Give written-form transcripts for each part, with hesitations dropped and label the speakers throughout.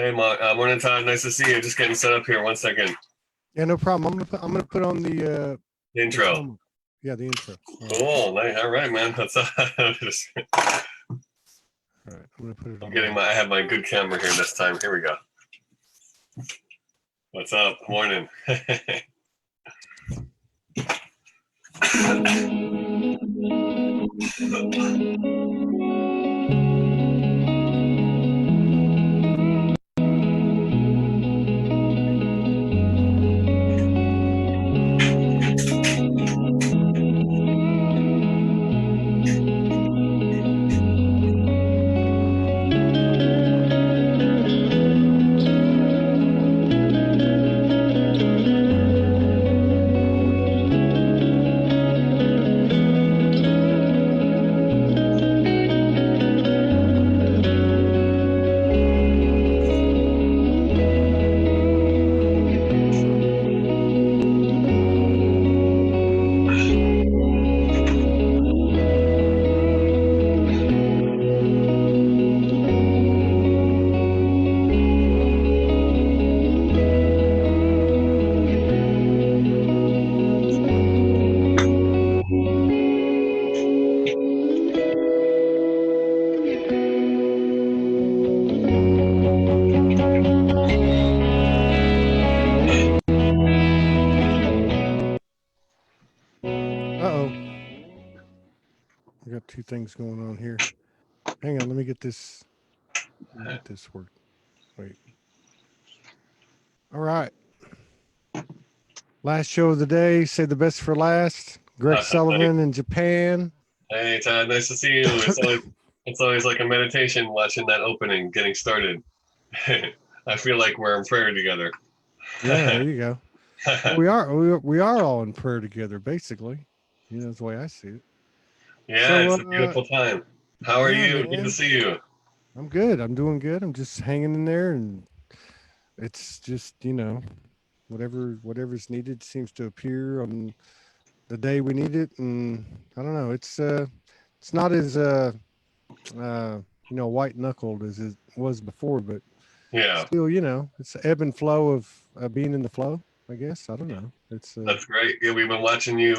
Speaker 1: Hey, morning, Todd. Nice to see you. Just getting set up here. 1 second.
Speaker 2: Yeah, no problem. I'm gonna put on the
Speaker 1: Intro.
Speaker 2: Yeah, the intro.
Speaker 1: Cool. Nice. All right, man. That's
Speaker 2: All right, I'm gonna put it on.
Speaker 1: I have my good camera here this time. Here we go. What's up? Morning.
Speaker 2: I got two things going on here. Hang on, let me get this. Work. Wait. All right. Last show of the day. Say the best for last. Greg Sullivan in Japan.
Speaker 1: Hey, Todd. Nice to see you. It's always like a meditation watching that opening, getting started. I feel like we're in prayer together.
Speaker 2: Yeah, there you go. Well, we are all in prayer together, basically. You know, that's the way I see it.
Speaker 1: Yeah, so, it's a beautiful time. How are you? Man. Good to see you.
Speaker 2: I'm good. I'm doing good. I'm just hanging in there, and it's just, you know, whatever's needed seems to appear on the day we need it, and I don't know. It's not as you know, white knuckled as it was before, but
Speaker 1: yeah,
Speaker 2: still, you know, it's the ebb and flow of being in the flow. I guess I don't know.
Speaker 1: That's great. Yeah, we've been watching you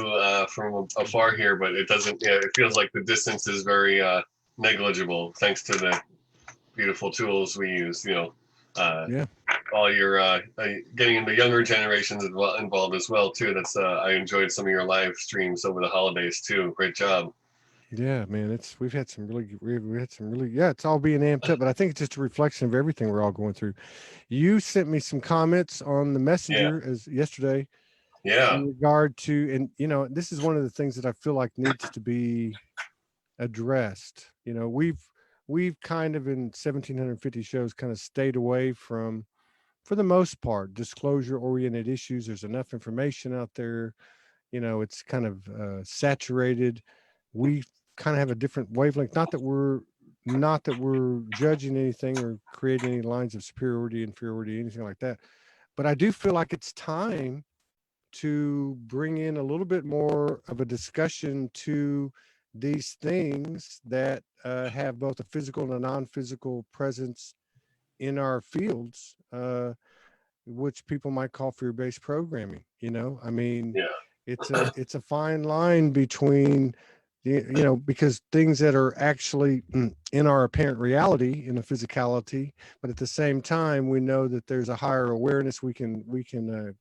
Speaker 1: from afar here, but it doesn't. Yeah, it feels like the distance is very negligible thanks to the beautiful tools we use. You know,
Speaker 2: yeah.
Speaker 1: All your getting the younger generations involved as well too. That's I enjoyed some of your live streams over the holidays too. Great job.
Speaker 2: Yeah, man, we've had some really yeah, it's all being amped up, but I think it's just a reflection of everything we're all going through. You sent me some comments on the messenger as yesterday.
Speaker 1: Yeah.
Speaker 2: In regard to, and you know, this is one of the things that I feel like needs to be addressed. You know, we've kind of in 1750 shows kind of stayed away from, for the most part, disclosure oriented issues. There's enough information out there. You know, it's kind of saturated. We kind of have a different wavelength. Not that we're judging anything or creating any lines of superiority, inferiority, anything like that. But I do feel like it's time to bring in a little bit more of a discussion to these things that have both a physical and a non-physical presence in our fields, which people might call fear-based programming. You know, I mean, it's a fine line between you know, because things that are actually in our apparent reality, in a physicality, but at the same time, we know that there's a higher awareness we can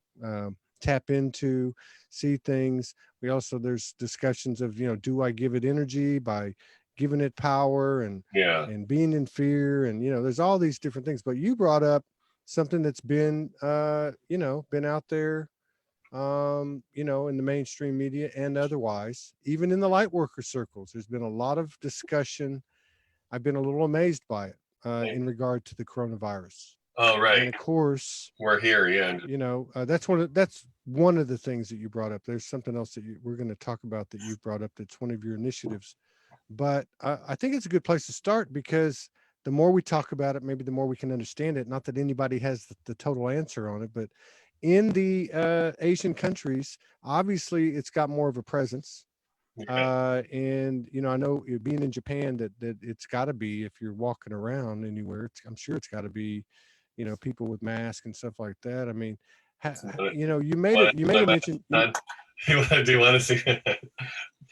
Speaker 2: tap into, see things. We also, there's discussions of, you know, do I give it energy by giving it power and being in fear, and you know, there's all these different things. But you brought up something that's been you know, been out there, you know, in the mainstream media and otherwise, even in the light worker circles. There's been a lot of discussion. I've been a little amazed by it in regard to the coronavirus.
Speaker 1: Oh, right.
Speaker 2: And of course,
Speaker 1: we're here. Yeah.
Speaker 2: You know, that's one of the things that you brought up. There's something else that we're going to talk about that you brought up. That's one of your initiatives. But I think it's a good place to start, because the more we talk about it, maybe the more we can understand it. Not that anybody has the total answer on it, but in the Asian countries, obviously it's got more of a presence. And you know, I know being in Japan, that it's got to be, if you're walking around anywhere, I'm sure it's got to be, people with masks and stuff like that. I mean, you
Speaker 1: Wanna
Speaker 2: you
Speaker 1: put
Speaker 2: made
Speaker 1: my
Speaker 2: a
Speaker 1: mask
Speaker 2: mention.
Speaker 1: on? Do you want to see?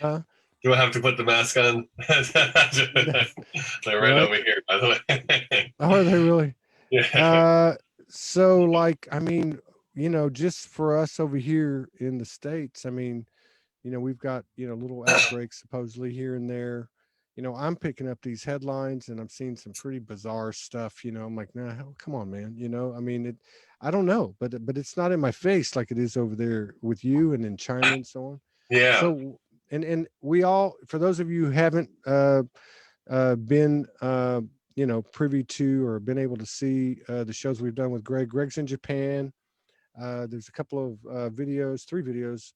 Speaker 2: Uh,
Speaker 1: Do I have to put the mask on? They're right
Speaker 2: right?
Speaker 1: over here, by the way.
Speaker 2: Are they really?
Speaker 1: Yeah,
Speaker 2: Uh, so like, I mean, just for us over here in the States, I mean, we've got, little outbreaks supposedly here and there. I'm picking up these headlines and I'm seeing some pretty bizarre stuff. I'm like, nah, come on, man. I mean, I don't know, but it's not in my face like it is over there with you and in China and so on.
Speaker 1: yeah,
Speaker 2: So, and we all, for those of you who haven't been, privy to or been able to see the shows we've done with Greg. Greg's in Japan. There's a couple of videos, 3 videos,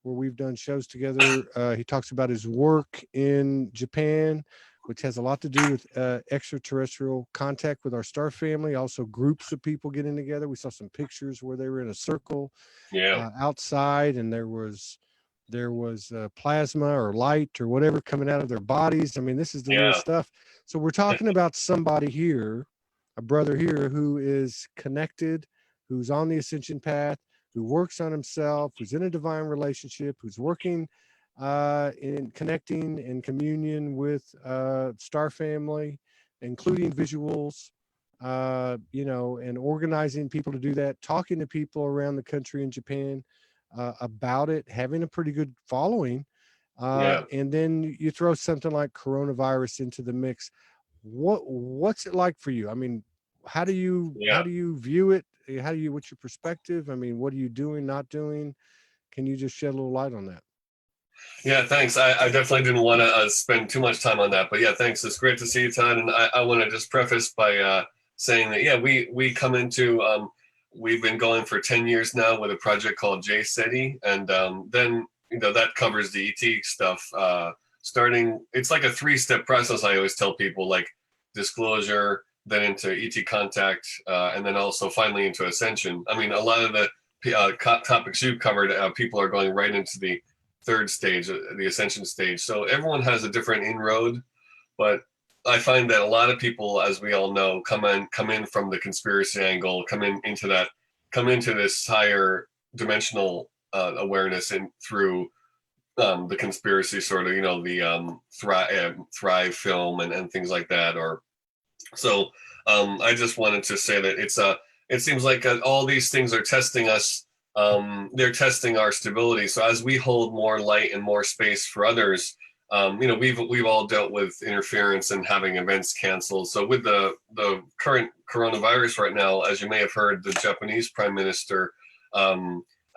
Speaker 2: where we've done shows together. He talks about his work in Japan, which has a lot to do with extraterrestrial contact with our star family. Also, groups of people getting together. We saw some pictures where they were in a circle
Speaker 1: yeah,
Speaker 2: outside, and there was plasma or light or whatever coming out of their bodies. I mean, this is the real
Speaker 1: yeah,
Speaker 2: stuff. So we're talking about somebody here, a brother here, who is connected, who's on the ascension path, who works on himself, who's in a divine relationship, who's working in connecting in communion with star family, including visuals, and organizing people to do that, talking to people around the country in Japan about it, having a pretty good following.
Speaker 1: yeah,
Speaker 2: And then you throw something like coronavirus into the mix. What's it like for you? I mean, how
Speaker 1: yeah.
Speaker 2: do you view it? What's your perspective? I mean, what are you doing, not doing? Can you just shed a little light on that?
Speaker 1: Yeah, thanks. I definitely didn't want to spend too much time on that, but yeah, thanks. It's great to see you, Todd. And I want to just preface by saying that, yeah, we come into, we've been going for 10 years now with a project called JCETI. And then, that covers the ET stuff. Starting, it's like a 3-step process. I always tell people, like disclosure, then into ET contact, and then also finally into ascension. I mean, a lot of the topics you covered, people are going right into the third stage, the ascension stage. So everyone has a different inroad, but I find that a lot of people, as we all know, come in from the conspiracy angle, come into this higher dimensional awareness and through the conspiracy sort of, the Thrive film and things like that. Or so I just wanted to say that it seems like all these things are testing us. They're testing our stability. So as we hold more light and more space for others, we've all dealt with interference and having events canceled. So with the current coronavirus right now, as you may have heard, the Japanese Prime Minister,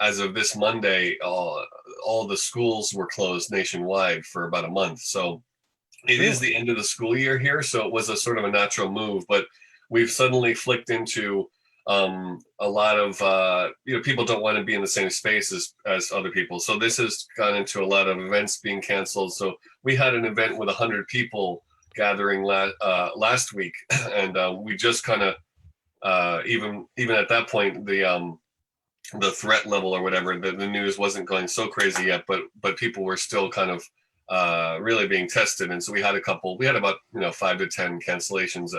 Speaker 1: as of this Monday, all the schools were closed nationwide for about a month. So it is
Speaker 2: Really?
Speaker 1: the end of the school year here, so it was a sort of a natural move. But we've suddenly flicked into a lot of people don't want to be in the same space as other people. So this has gone into a lot of events being canceled. So we had an event with 100 people gathering last week, and we just kind of even at that point the threat level or whatever, the news wasn't going so crazy yet, but people were still kind of really being tested. And so we had about 5 to 10 cancellations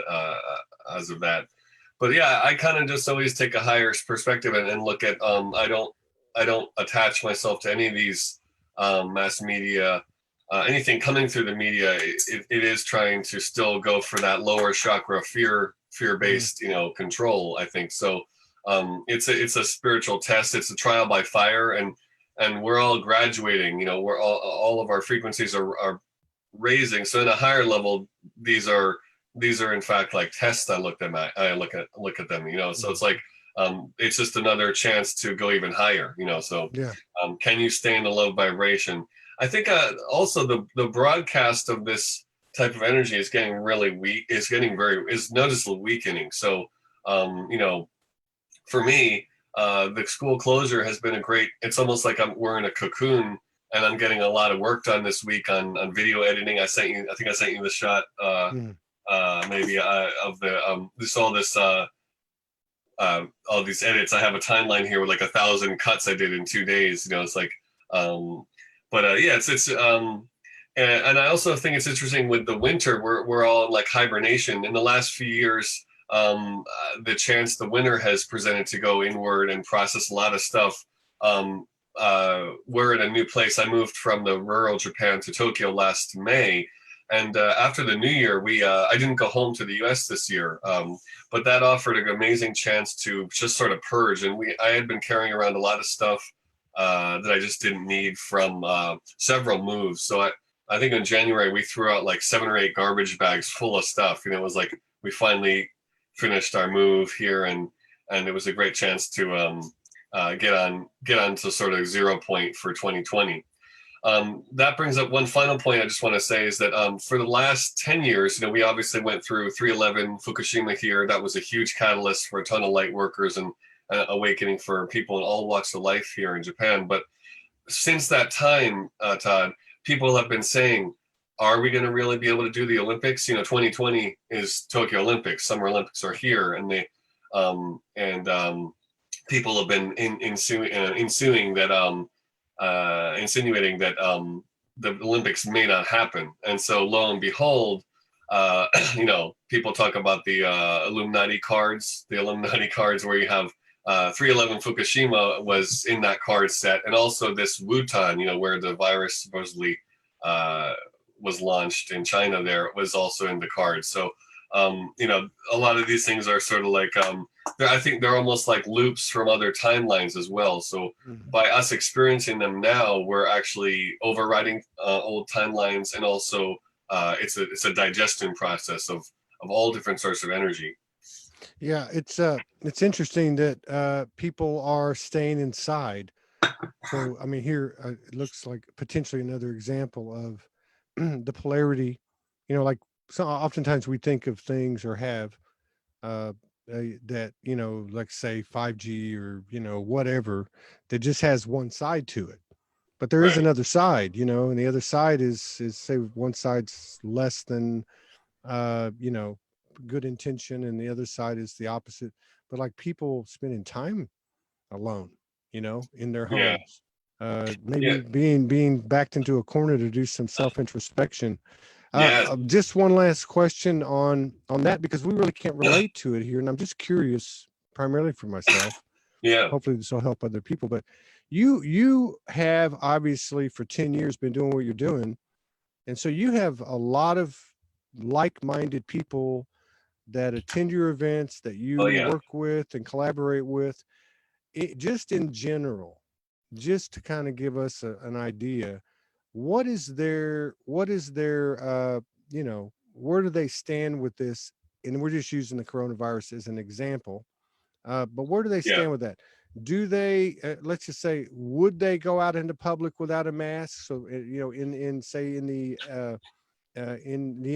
Speaker 1: as of that. But yeah, I kind of just always take a higher perspective and look at I don't attach myself to any of these mass media. Anything coming through the media, it is trying to still go for that lower chakra fear
Speaker 2: Mm,
Speaker 1: based control, I think. So it's a spiritual test. It's a trial by fire, and we're all graduating. We're all of our frequencies are raising. So in a higher level, these are in fact like tests. I look at them. So
Speaker 2: mm.
Speaker 1: it's like it's just another chance to go even higher. So
Speaker 2: Yeah.
Speaker 1: can you stay in the low vibration? I think also the broadcast of this type of energy is getting really weak. Is noticeably weakening. So for me, the school closure has been it's almost like we're in a cocoon, and I'm getting a lot of work done this week on video editing. I think I sent you the shot,
Speaker 2: Mm.
Speaker 1: maybe of all these edits. I have a timeline here with like 1,000 cuts I did in 2 days. It's like, um, but yeah, and I also think it's interesting with the winter. We're all in like hibernation. In the last few years, the chance the winter has presented to go inward and process a lot of stuff. We're in a new place. I moved from the rural Japan to Tokyo last May. And after the new year, I didn't go home to the U.S. this year, but that offered an amazing chance to just sort of purge. And I had been carrying around a lot of stuff that I just didn't need from several moves. So I think in January we threw out like 7 or 8 garbage bags full of stuff. You know, it was like we finally finished our move here, and it was a great chance to get on to sort of 0 point for 2020. That brings up one final point I just want to say is that for the last 10 years, you know, we obviously went through 311 Fukushima here. That was a huge catalyst for a ton of light workers and awakening for people in all walks of life here in Japan. But since that time, Todd, people have been saying, are we going to really be able to do the Olympics? You know, 2020 is Tokyo Olympics. Summer Olympics are here, and people have been insinuating that the Olympics may not happen. And so lo and behold, you know, people talk about the Illuminati cards where you have 311 Fukushima was in that card set, and also this Wutan, you know, where the virus supposedly was launched in China, there was also in the card. So you know, a lot of these things are sort of like I think they're almost like loops from other timelines as well. So by us experiencing them now, we're actually overriding old timelines, and also it's a digestion process of all different sorts of energy.
Speaker 2: Yeah, it's interesting that people are staying inside. So I mean, here it looks like potentially another example of the polarity. You know, like so oftentimes we think of things or have uh, that, you know, like say 5G or, you know, whatever, that just has one side to it. But there is
Speaker 1: Right.
Speaker 2: another side, you know, and the other side is say one side's less than you know, good intention, and the other side is the opposite. But like people spending time alone, you know, in their
Speaker 1: Yeah.
Speaker 2: homes,
Speaker 1: Yeah.
Speaker 2: maybe being backed into a corner to do some self introspection.
Speaker 1: Yeah.
Speaker 2: Just one last question on that, because we really can't relate to it here, and I'm just curious, primarily for myself.
Speaker 1: Yeah.
Speaker 2: Hopefully, this will help other people. But you have obviously for 10 years been doing what you're doing, and so you have a lot of like-minded people that attend your events, that
Speaker 1: Oh
Speaker 2: you
Speaker 1: yeah.
Speaker 2: work with and collaborate with. Just in general, just to kind of give us an idea, what is their you know, where do they stand with this? And we're just using the coronavirus as an example, but where do they
Speaker 1: Yeah.
Speaker 2: stand with that? Do they, let's just say, would they go out into public without a mask? So you know, in say in the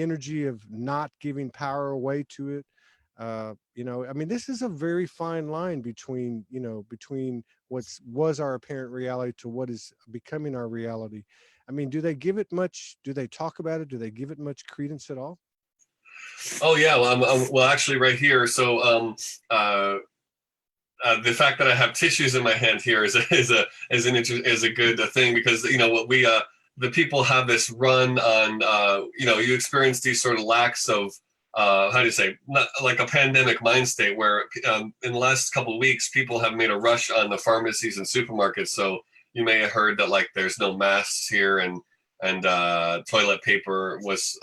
Speaker 2: energy of not giving power away to it. You know, I mean, this is a very fine line between, you know, between what's was our apparent reality to what is becoming our reality. I mean, do they give it much? Do they talk about it? Do they give it much credence at all?
Speaker 1: Oh yeah. Well, well, actually, right here. So the fact that I have tissues in my hand here is a good thing, because you know what we the people have this run on you know, you experience these sort of lacks of how do you say, not like a pandemic mind state where in the last couple of weeks people have made a rush on the pharmacies and supermarkets. So you may have heard that like there's no masks here, and toilet paper was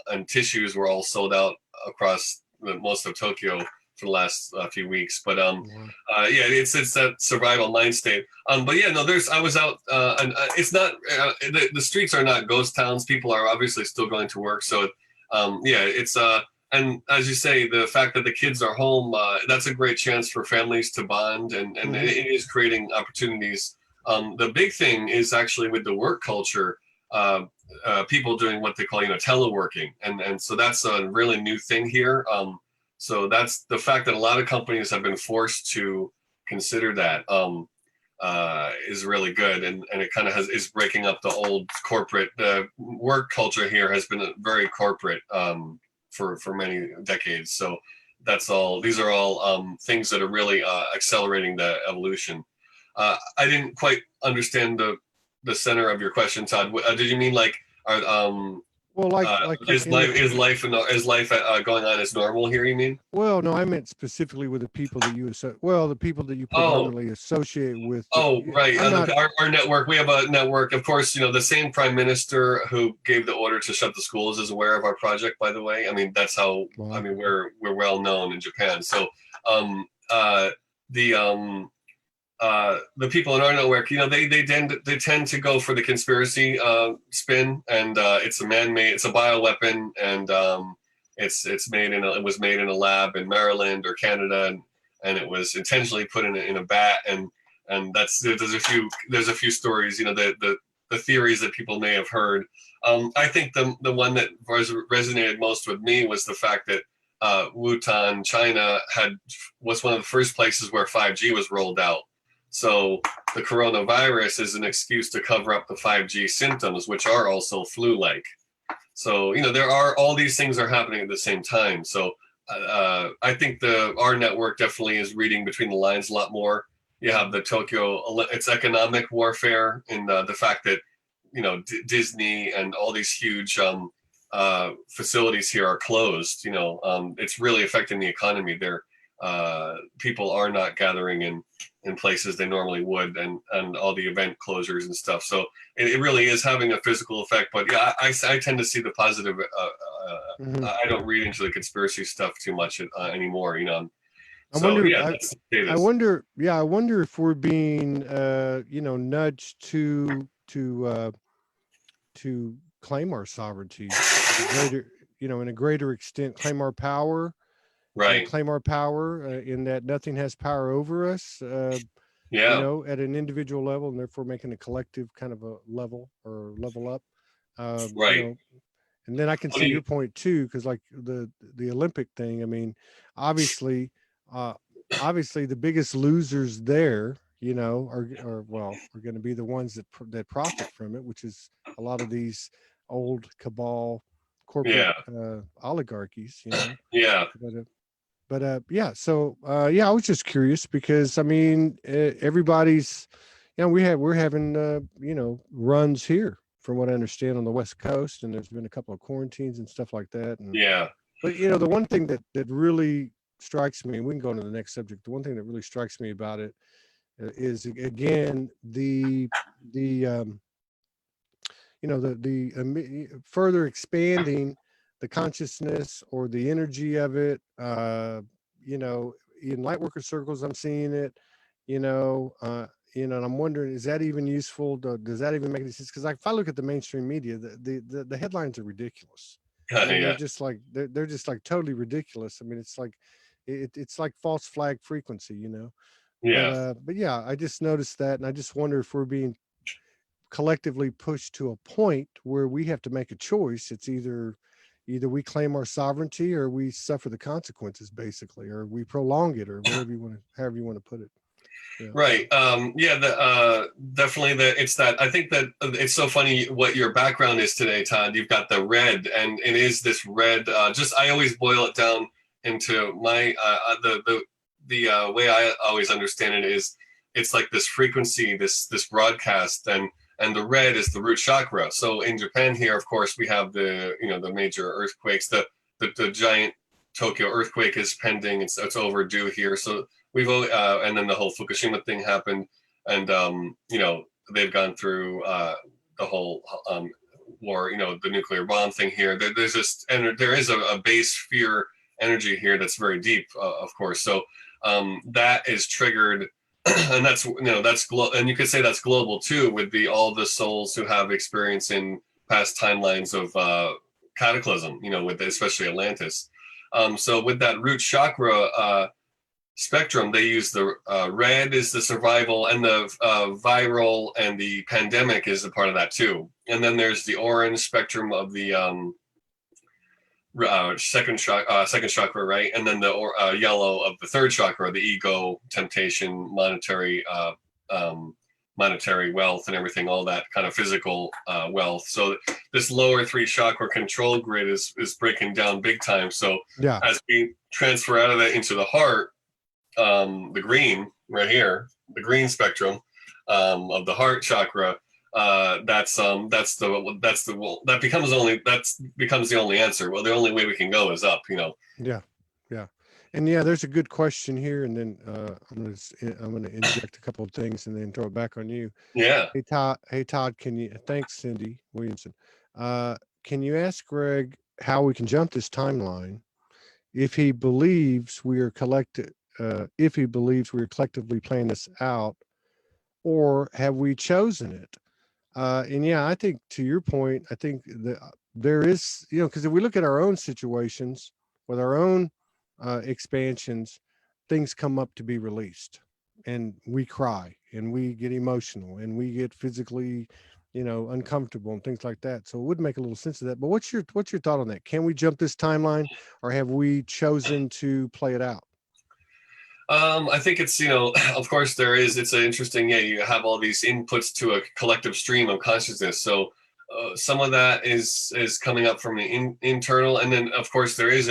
Speaker 1: and tissues were all sold out across most of Tokyo for the last few weeks. But
Speaker 2: Wow.
Speaker 1: yeah, it's that survival mind state. But yeah, no, I was out, and it's not the streets are not ghost towns. People are obviously still going to work. So yeah, it's and as you say, the fact that the kids are home, that's a great chance for families to bond, and
Speaker 2: Hmm.
Speaker 1: it is creating opportunities. The big thing is actually with the work culture. People doing what they call, you know, teleworking, and so that's a really new thing here. So that's the fact that a lot of companies have been forced to consider that is really good, and it kind of is breaking up the old corporate work culture. Here has been very corporate for many decades. So that's all. These are all things that are really accelerating the evolution. I didn't quite understand the center of your question, Todd. Did you mean like are
Speaker 2: Well,
Speaker 1: Is
Speaker 2: in the
Speaker 1: life going on as normal here? You mean?
Speaker 2: well, no, I meant specifically with the people that the people that you
Speaker 1: Oh,
Speaker 2: predominantly associate with.
Speaker 1: oh, right.
Speaker 2: I'm not.
Speaker 1: Our network. We have a network. Of course, the same prime minister who gave the order to shut the schools is aware of our project. By the way, I mean that's how. I
Speaker 2: Well,
Speaker 1: mean we're well known in Japan. So, um, uh, the the people in our network, they tend to go for the conspiracy spin, and it's a man-made, it's a bioweapon, and it was made in a lab in Maryland or Canada, and it was intentionally put in a bat, and there's a few stories, the theories that people may have heard. I think the one that resonated most with me was the fact that Wuhan, China, was one of the first places where 5G was rolled out. So the coronavirus is an excuse to cover up the 5G symptoms, which are also flu-like. So there are all these things are happening at the same time. So I think our network definitely is reading between the lines a lot more. You have the Tokyo, it's economic warfare, in the fact that Disney and all these huge facilities here are closed. It's really affecting the economy there. People are not gathering in places they normally would, and all the event closures and stuff. So it really is having a physical effect. But yeah, I tend to see the positive.
Speaker 2: mhm.
Speaker 1: I don't read into the conspiracy stuff too much anymore.
Speaker 2: I
Speaker 1: So
Speaker 2: wonder.
Speaker 1: yeah, that's the
Speaker 2: I
Speaker 1: status.
Speaker 2: wonder. Yeah, I wonder if we're being, nudged to claim our sovereignty in a greater, in a greater extent, claim our power,
Speaker 1: Right.
Speaker 2: in that nothing has power over us.
Speaker 1: Yeah.
Speaker 2: At an individual level, and therefore making a collective kind of a level or level up. Um, you
Speaker 1: Right.
Speaker 2: know, and then I can
Speaker 1: What do
Speaker 2: see
Speaker 1: you?
Speaker 2: your point too, because like the Olympic thing. I mean, obviously, uh, obviously the biggest losers there, are going to be the ones that profit from it, which is a lot of these old cabal corporate
Speaker 1: Yeah.
Speaker 2: oligarchies.
Speaker 1: Yeah.
Speaker 2: But yeah, so yeah, I was just curious because I mean, everybody's, we're having runs here from what I understand on the West Coast, and there's been a couple of quarantines and stuff like that. And
Speaker 1: Yeah.
Speaker 2: but the one thing that really strikes me, and we can go on to the next subject. The one thing that really strikes me about it is again the further expanding the consciousness or the energy of it. You know, in light worker circles, I'm seeing it. You know, and I'm wondering, is that even useful? Does that even make any sense? Because if I look at the mainstream media, the headlines are ridiculous. I mean,
Speaker 1: Yeah.
Speaker 2: they're just like totally ridiculous. I mean, it's like it's like false flag frequency,
Speaker 1: Yeah.
Speaker 2: But yeah, I just noticed that, and I just wonder if we're being collectively pushed to a point where we have to make a choice. It's either we claim our sovereignty or we suffer the consequences, basically, or we prolong it, or however you want to put it. Yeah.
Speaker 1: Right. Yeah. Definitely. It's that. I think that it's so funny what your background is today, Todd. You've got the red, and it is this red. I always boil it down into my the way I always understand it is it's like this frequency, this broadcast, and the red is the root chakra. So in Japan here, of course, we have the major earthquakes. The giant Tokyo earthquake is pending. It's overdue here. So and then the whole Fukushima thing happened, and they've gone through the whole war, the nuclear bomb thing here. There's just, and there is a base fear energy here that's very deep, of course. So that is triggered, and and you could say that's global too, with all the souls who have experience in past timelines of cataclysm, with especially Atlantis. So with that root chakra spectrum, they use the red is the survival, and the viral and the pandemic is a part of that too. And then there's the orange spectrum of the second chakra, right? And then the yellow of the third chakra, the ego, temptation, monetary wealth, and everything, all that kind of physical wealth. So this lower three chakra control grid is breaking down big time. So
Speaker 2: Yeah.
Speaker 1: as we transfer out of that into the heart, the green right here, the green spectrum of the heart chakra, that becomes the only answer. Well, the only way we can go is up, you know.
Speaker 2: Yeah, yeah, and yeah, there's a good question here, and then I'm gonna inject a couple of things and then throw it back on you.
Speaker 1: Yeah.
Speaker 2: Hey Todd, can you? Thanks, Cindy Williamson. Can you ask Greg how we can jump this timeline if he believes we are if he believes we are collectively playing this out, or have we chosen it? And yeah, I think to your point, I think that there is, because if we look at our own situations with our own expansions, things come up to be released, and we cry and we get emotional and we get physically, uncomfortable and things like that. So it would make a little sense of that. But what's your thought on that? Can we jump this timeline, or have we chosen to play it out?
Speaker 1: I think it's, of course it's an interesting, yeah, you have all these inputs to a collective stream of consciousness. So some of that is coming up from the internal. And then of course there is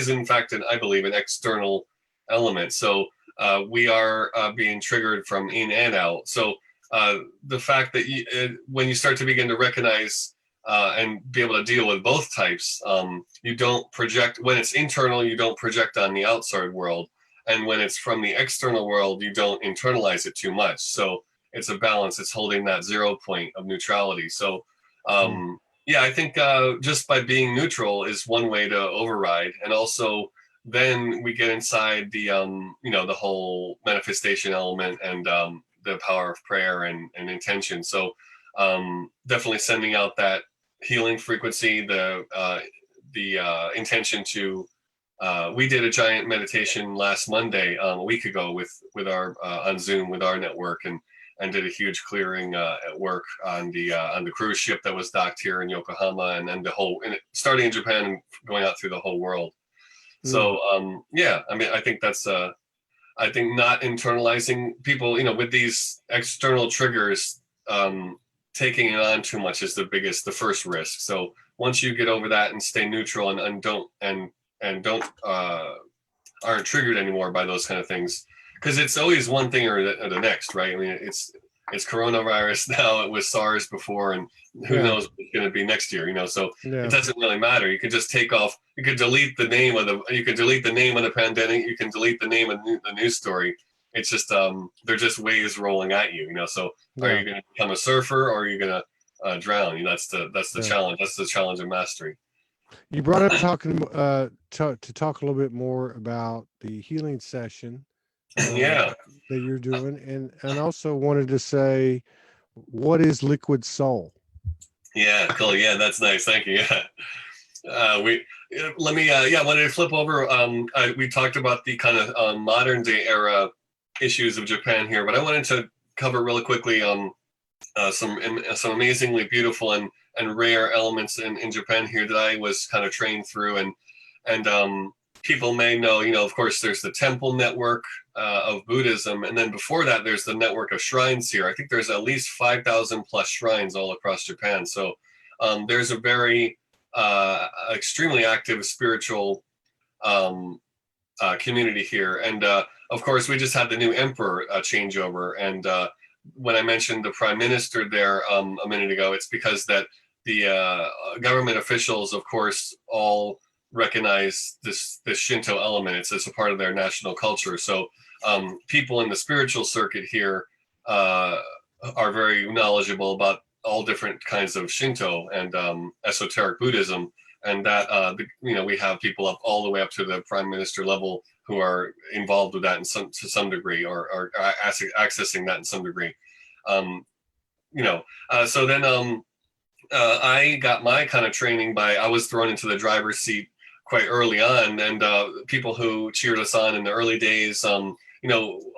Speaker 1: in fact, I believe an external element. So we are being triggered from in and out. So the fact that when you start to begin to recognize and be able to deal with both types, you don't project, when it's internal, you don't project on the outside world. And when it's from the external world, you don't internalize it too much. So it's a balance. It's holding that 0 point of neutrality. So, yeah, I think just by being neutral is one way to override. And also then we get inside the, the whole manifestation element and the power of prayer and intention. So definitely sending out that healing frequency, the intention to, we did a giant meditation last Monday, a week ago, with our on Zoom with our network, and did a huge clearing at work on the cruise ship that was docked here in Yokohama, and then starting in Japan and going out through the whole world. So yeah, I mean, I think that's I think not internalizing people, with these external triggers, taking it on too much is the first risk. So once you get over that and stay neutral and don't aren't triggered anymore by those kind of things, because it's always one thing or the next, right? I mean, it's coronavirus now. It was SARS before, and who knows what it's going to be next year, So it doesn't really matter. You could just take off. You could delete the name of the pandemic. You can delete the name of the news story. It's just they're just waves rolling at you, So are you going to become a surfer, or are you going to drown? That's the challenge. That's the challenge of mastery.
Speaker 2: You brought up talking to talk a little bit more about the healing session
Speaker 1: that
Speaker 2: you're doing, and also wanted to say, what is liquid soul?
Speaker 1: Yeah, cool. Yeah, that's nice. Thank you. Yeah. I wanted to flip over. We talked about the kind of modern day era issues of Japan here, but I wanted to cover really quickly some amazingly beautiful and rare elements in Japan here that I was kind of trained through, and people may know, of course, there's the temple network of Buddhism, and then before that, there's the network of shrines here. I think there's at least 5,000 plus shrines all across Japan. So there's a very extremely active spiritual community here, and of course, we just had the new emperor changeover, and when I mentioned the prime minister there a minute ago, it's because that the government officials, of course, all recognize this Shinto element. It's a part of their national culture. So people in the spiritual circuit here are very knowledgeable about all different kinds of Shinto and esoteric Buddhism, and that we have people up all the way up to the prime minister level who are involved with that to some degree, or are accessing that in some degree. So then I got my kind of training I was thrown into the driver's seat quite early on, and people who cheered us on in the early days, a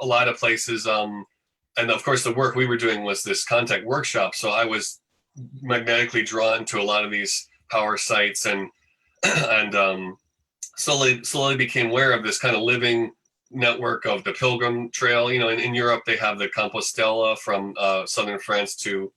Speaker 1: lot of places, and of course the work we were doing was this contact workshop. So I was magnetically drawn to a lot of these power sites, and slowly became aware of this kind of living network of the Pilgrim Trail. In Europe they have the Compostela from southern France to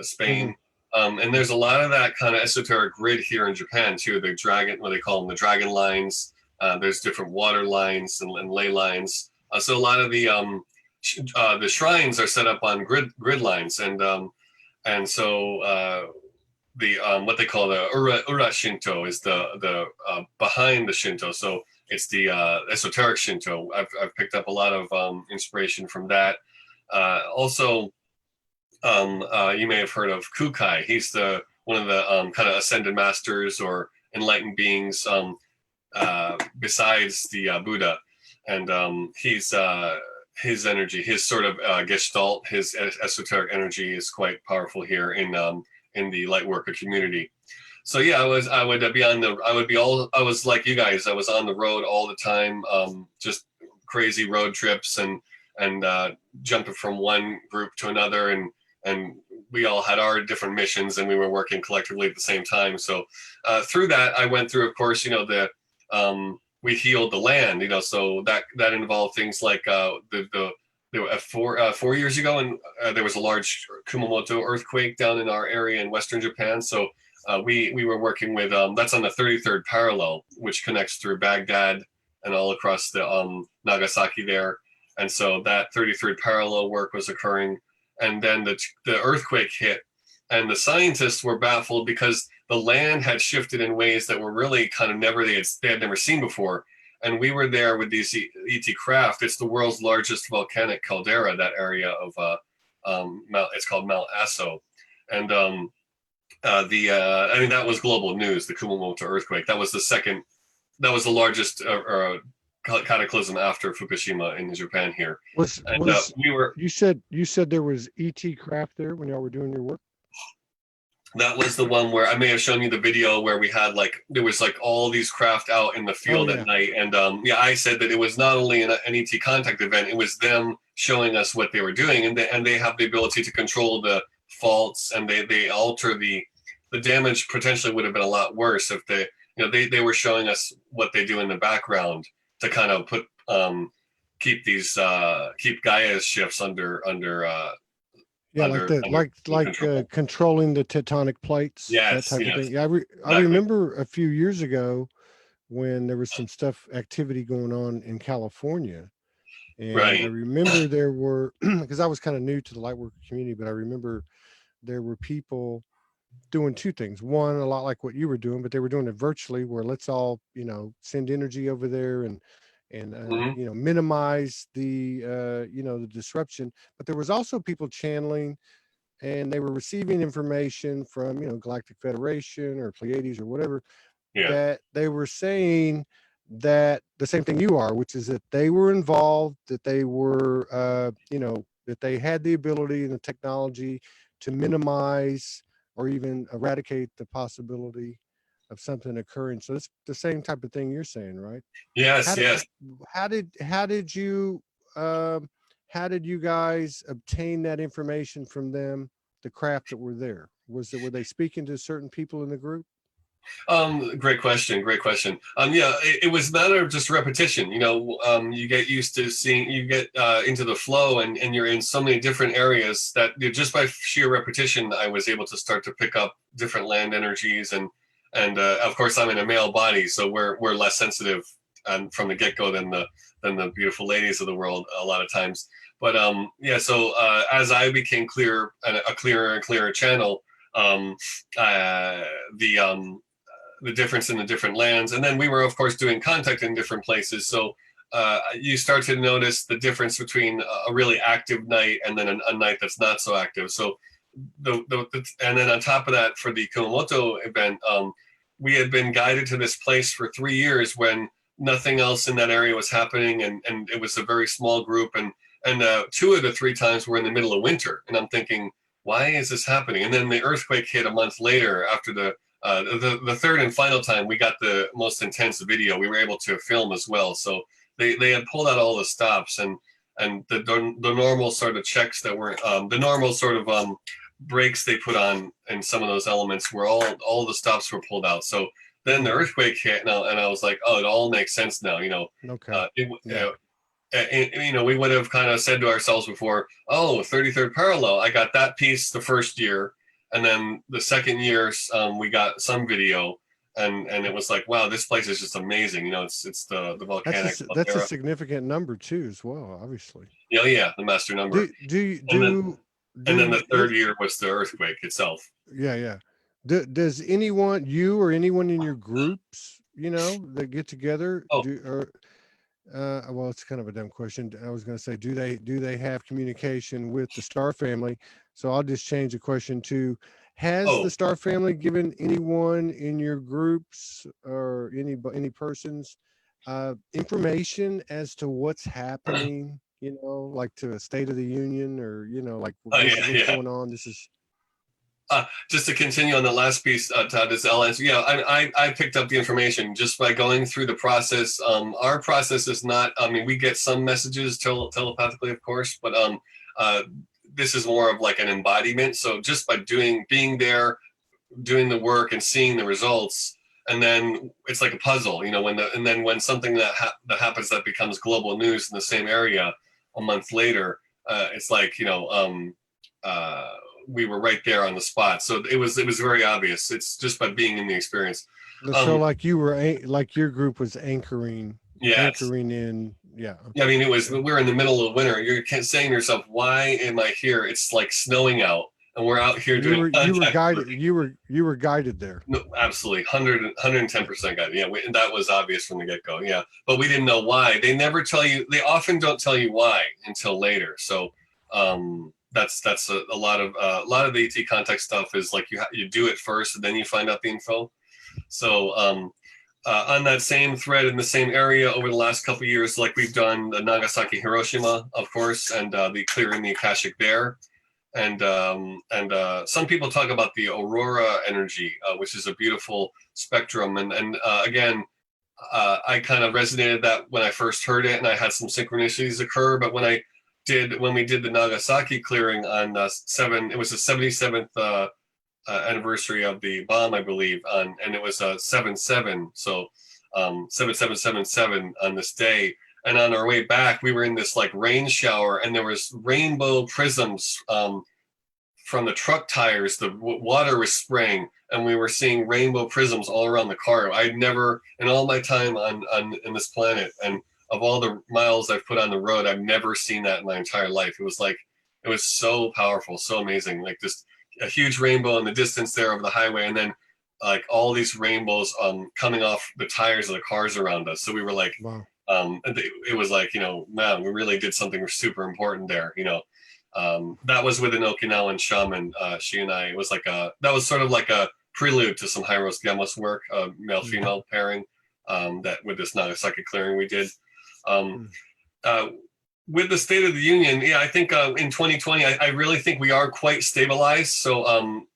Speaker 1: Spain. And there's a lot of that kind of esoteric grid here in Japan too. The dragon, what they call them, the dragon lines. There's different water lines and ley lines. So a lot of the shrines are set up on grid lines, and and so the what they call the ura Shinto is the behind the Shinto. So it's the esoteric Shinto. I've picked up a lot of inspiration from that. Also, you may have heard of Kukai. He's the one of the kind of ascended masters or enlightened beings besides the Buddha, and he's his energy, his sort of gestalt, his esoteric energy is quite powerful here in the light worker community. So yeah, I would be on the I was like you guys. I was on the road all the time, just crazy road trips and jumping from one group to another, and we all had our different missions and we were working collectively at the same time. So through that, I went through, of course, the we healed the land, so that involved things like the 4 years ago, and there was a large Kumamoto earthquake down in our area in Western Japan. So we were working with that's on the 33rd parallel, which connects through Baghdad and all across the Nagasaki there. And so that 33rd parallel work was occurring, and then the earthquake hit, and the scientists were baffled because the land had shifted in ways that were really kind of they had never seen before. And we were there with these ET craft. It's the world's largest volcanic caldera, that area of it's called Mount Aso. And I mean, that was global news, the Kumamoto earthquake. That was the largest cataclysm after Fukushima in Japan here.
Speaker 2: You said there was ET craft there when y'all were doing your work?
Speaker 1: That was the one where I may have shown you the video where we had there was all these craft out in the field at night. And I said that it was not only an ET contact event, it was them showing us what they were doing. And they have the ability to control the faults, and they alter the damage. Potentially would have been a lot worse if they were showing us what they do in the background to kind of put keep Gaia's shifts under
Speaker 2: controlling the tectonic plates.
Speaker 1: Yes,
Speaker 2: that type of thing. Yeah, I remember a few years ago when there was some activity going on in California, and I remember there were because I was kind of new to the lightworker community, but I remember there were people doing two things. One, a lot like what you were doing, but they were doing it virtually, where let's all send energy over there and minimize the the disruption. But there was also people channeling, and they were receiving information from Galactic Federation or Pleiades or whatever, that they were saying that the same thing you are, which is that they were involved, that they were that they had the ability and the technology to minimize or even eradicate the possibility of something occurring. So it's the same type of thing you're saying, right?
Speaker 1: Yes.
Speaker 2: How did you guys obtain that information from them, the craft that were there? Were they speaking to certain people in the group?
Speaker 1: Great question. It was not just repetition. You get used to you get into the flow, and you're in so many different areas that just by sheer repetition, I was able to start to pick up different land energies, and of course I'm in a male body, so we're less sensitive from the get-go than the beautiful ladies of the world a lot of times. But so as I became clearer and a clearer and clearer channel, the difference in the different lands. And then we were, of course, doing contact in different places. So you start to notice the difference between a really active night and then a night that's not so active. So and then on top of that, for the Kumamoto event, we had been guided to this place for 3 years when nothing else in that area was happening. And it was a very small group. And 2 of the 3 times were in the middle of winter. And I'm thinking, why is this happening? And then the earthquake hit a month later after the third and final time. We got the most intense video. We were able to film as well. So they had pulled out all the stops, and the normal sort of checks that were the normal sort of brakes they put on in some of those elements were all the stops were pulled out. So then the earthquake hit, and I was like, oh, it all makes sense now.
Speaker 2: Okay.
Speaker 1: We would have kind of said to ourselves before, oh, 33rd parallel, I got that piece the first year. And then the second year, we got some video, and it was like, wow, this place is just amazing. It's the volcanic.
Speaker 2: That's a significant number too, as well, obviously.
Speaker 1: Yeah, the master number. And then the third year was the earthquake itself.
Speaker 2: Yeah. Does anyone, you or anyone in your groups, that get together,
Speaker 1: Oh,
Speaker 2: well, it's kind of a dumb question. I was going to say, do they have communication with the Star family? So I'll just change the question to, has the
Speaker 1: oh,
Speaker 2: Star family given anyone in your groups or any persons information as to what's happening? Like to a State of the Union, or like, well,
Speaker 1: oh
Speaker 2: this is
Speaker 1: yeah,
Speaker 2: what's
Speaker 1: yeah.
Speaker 2: going on. This is
Speaker 1: Just to continue on the last piece, Todd, is I'll answer. Yeah, I picked up the information just by going through the process. Our process is not. I mean, we get some messages telepathically, of course, but uh, this is more of like an embodiment. So just by being there, doing the work, and seeing the results, and then it's like a puzzle. And then when something that happens that becomes global news in the same area a month later, it's like we were right there on the spot. So it was very obvious. It's just by being in the experience.
Speaker 2: so
Speaker 1: Um,
Speaker 2: like you were like your group was anchoring
Speaker 1: yes.
Speaker 2: in. Yeah.
Speaker 1: Yeah, I
Speaker 2: Okay.
Speaker 1: mean,
Speaker 2: Okay.
Speaker 1: we're in the middle of winter. You're saying to yourself, why am I here? It's like snowing out, and we're out here
Speaker 2: And you
Speaker 1: doing
Speaker 2: were you were
Speaker 1: contact work.
Speaker 2: guided you were guided there.
Speaker 1: No, absolutely, 110% guided. Yeah, that was obvious from the get-go. Yeah, but we didn't know why. They never tell you. They often don't tell you why until later. So that's a lot of the ET contact stuff is like you do it first and then you find out the info. So on that same thread in the same area over the last couple of years, like we've done the Nagasaki, Hiroshima, of course, and the clearing the Akashic there. And some people talk about the aurora energy, which is a beautiful spectrum. And again, I kind of resonated that when I first heard it, and I had some synchronicities occur. But when we did the Nagasaki clearing on it was the 77th anniversary of the bomb, I believe, and it was 7/7, so 7777 on this day. And on our way back, we were in this like rain shower, and there was rainbow prisms from the truck tires. The water was spraying, and we were seeing rainbow prisms all around the car. I'd never, in all my time on in this planet, and of all the miles I've put on the road, I've never seen that in my entire life. It was so powerful, so amazing. Like just a huge rainbow in the distance there over the highway, and then like all these rainbows coming off the tires of the cars around us. So we were like,
Speaker 2: Wow.
Speaker 1: it was like, man, we really did something super important there. That was with an Okinawan shaman. She and I, that was sort of like a prelude to some Hyros Gemos work, male female pairing, that with this Nagasaki clearing we did. With the State of the Union, yeah, I think in 2020, I really think we are quite stabilized. So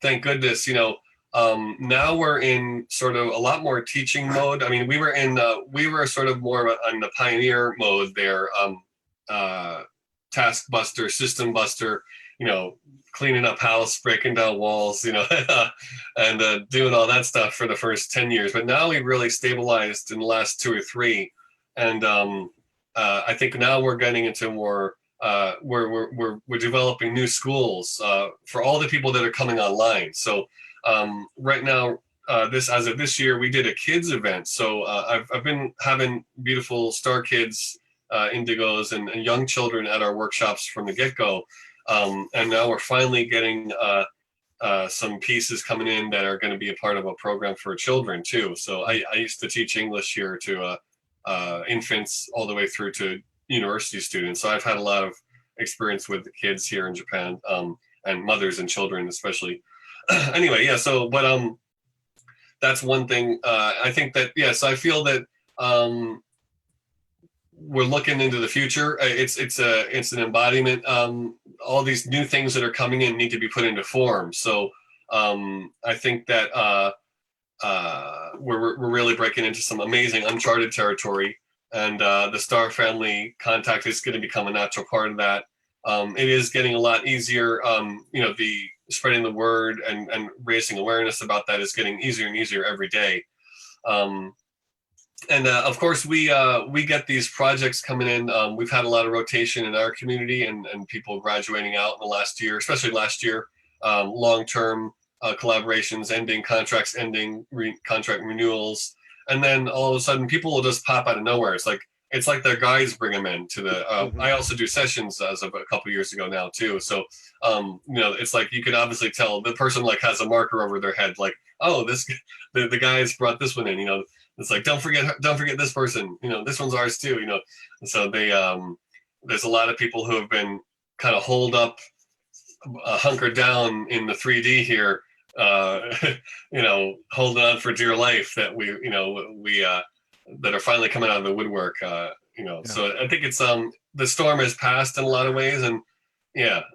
Speaker 1: thank goodness, now we're in sort of a lot more teaching mode. I mean, we were sort of more on the pioneer mode there, task buster, system buster, cleaning up house, breaking down walls, and doing all that stuff for the first 10 years. But now we've really stabilized in the last 2 or 3. And I think now we're getting into more, we're developing new schools for all the people that are coming online. So right now, as of this year, we did a kids event. So I've been having beautiful star kids, indigos, and young children at our workshops from the get-go. And now we're finally getting some pieces coming in that are going to be a part of a program for children too. So I used to teach English here to infants all the way through to university students. So I've had a lot of experience with the kids here in Japan, and mothers and children especially. Anyway, yeah. So, but that's one thing. I think that yes, I feel that we're looking into the future. It's an embodiment. All these new things that are coming in need to be put into form. So I think that we're really breaking into some amazing uncharted territory, and the Star Family contact is going to become a natural part of that. It is getting a lot easier. The spreading the word and raising awareness about that is getting easier and easier every day. And of course, we get these projects coming in. We've had a lot of rotation in our community, and people graduating out in the last year, especially last year. Long-term collaborations ending, contracts ending, contract renewals, and then all of a sudden, people will just pop out of nowhere. It's like it's like their guides bring them in to the,
Speaker 2: Mhm.
Speaker 1: I also do sessions as of a couple years ago now too. So, it's like, you can obviously tell the person like has a marker over their head, like, oh, the guys brought this one in, it's like, don't forget this person, this one's ours too, And so there's a lot of people who have been kind of holed up, hunkered down in the 3D here, uh, holding on for dear life, that we that are finally coming out of the woodwork.
Speaker 2: Yeah.
Speaker 1: So I think it's the storm has passed in a lot of ways, and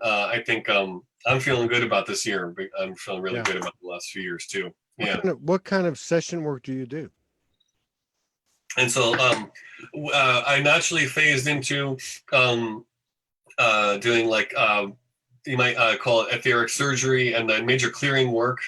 Speaker 1: I think I'm feeling good about this year. I'm feeling really
Speaker 2: Yeah.
Speaker 1: good about the last few years too.
Speaker 2: What kind of session work do you do?
Speaker 1: And so I naturally phased into doing like you might call it etheric surgery and then major clearing work.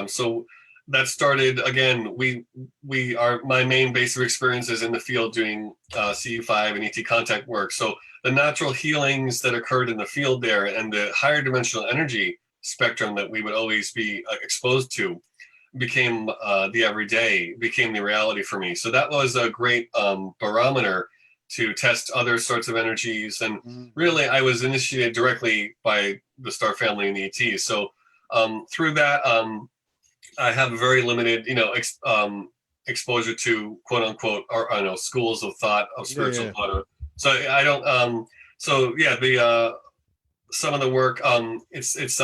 Speaker 1: So that started again. We are my main base of experience is in the field doing CU5 and ET contact work. So the natural healings that occurred in the field there and the higher dimensional energy spectrum that we would always be exposed to became the everyday, became the reality for me. So that was a great barometer to test other sorts of energies. And really, I was initiated directly by the Star Family and the ETs. So through that, I have a very limited, exposure to quote unquote, or I don't know, schools of thought, of spiritual thought. So I don't. The some of the work, it's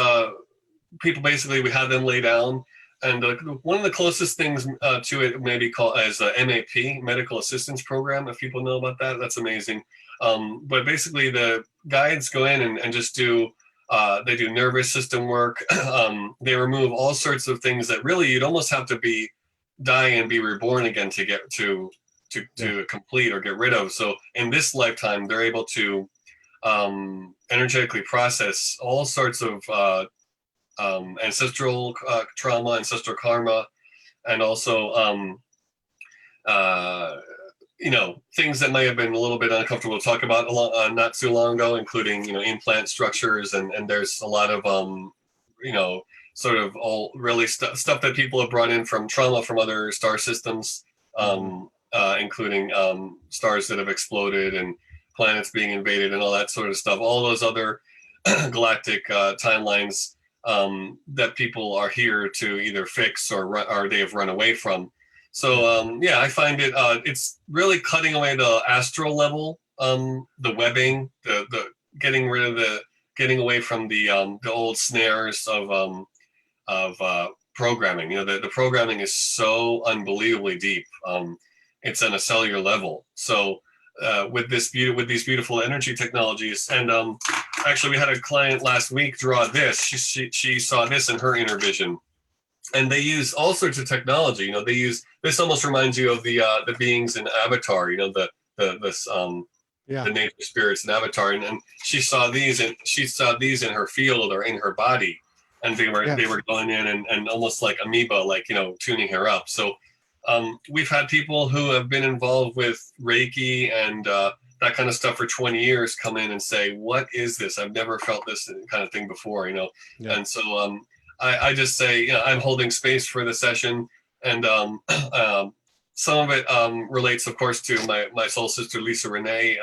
Speaker 1: people basically, we had them lay down. And one of the closest things to it may be called as a MAP, Medical Assistance Program. If people know about that, that's amazing. But basically, the guides go in and just do, they do nervous system work. They remove all sorts of things that really you'd almost have to die and be reborn again to get to complete or get rid of. So in this lifetime, they're able to energetically process all sorts of ancestral trauma, ancestral karma, and also things that may have been a little bit uncomfortable to talk about not too long ago, including implant structures, and there's a lot of sort of all really stuff that people have brought in from trauma from other star systems, including stars that have exploded and planets being invaded and all that sort of stuff. All those other galactic timelines that people are here to either fix or they have run away from. So I find it's really cutting away the astral level, the webbing, the getting away from the old snares of programming. The programming is so unbelievably deep. It's on a cellular level. So with these beautiful energy technologies, and actually, we had a client last week draw this. She saw this in her inner vision, and they use all sorts of technology. They use this. Almost reminds you of the beings in Avatar. The nature spirits in Avatar, and she saw these in her field or in her body, and they were going in and almost like amoeba, tuning her up. So we've had people who have been involved with Reiki and that kind of stuff for 20 years come in and say, what is this? I've never felt this kind of thing before, And so I just say, I'm holding space for the session. And some of it relates, of course, to my soul sister, Lisa Renee.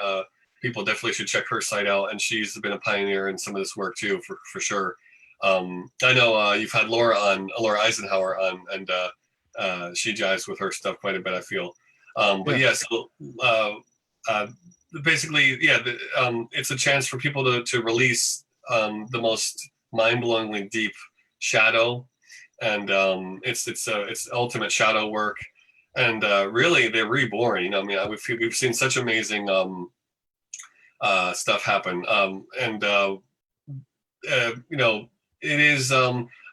Speaker 1: People definitely should check her site out. And she's been a pioneer in some of this work too, for sure. I know you've had Laura Eisenhower on, and she jives with her stuff quite a bit, I feel. Basically, it's a chance for people to release the most mind-blowingly deep shadow, and it's ultimate shadow work, and really they're reborn. We've seen such amazing stuff happen, it is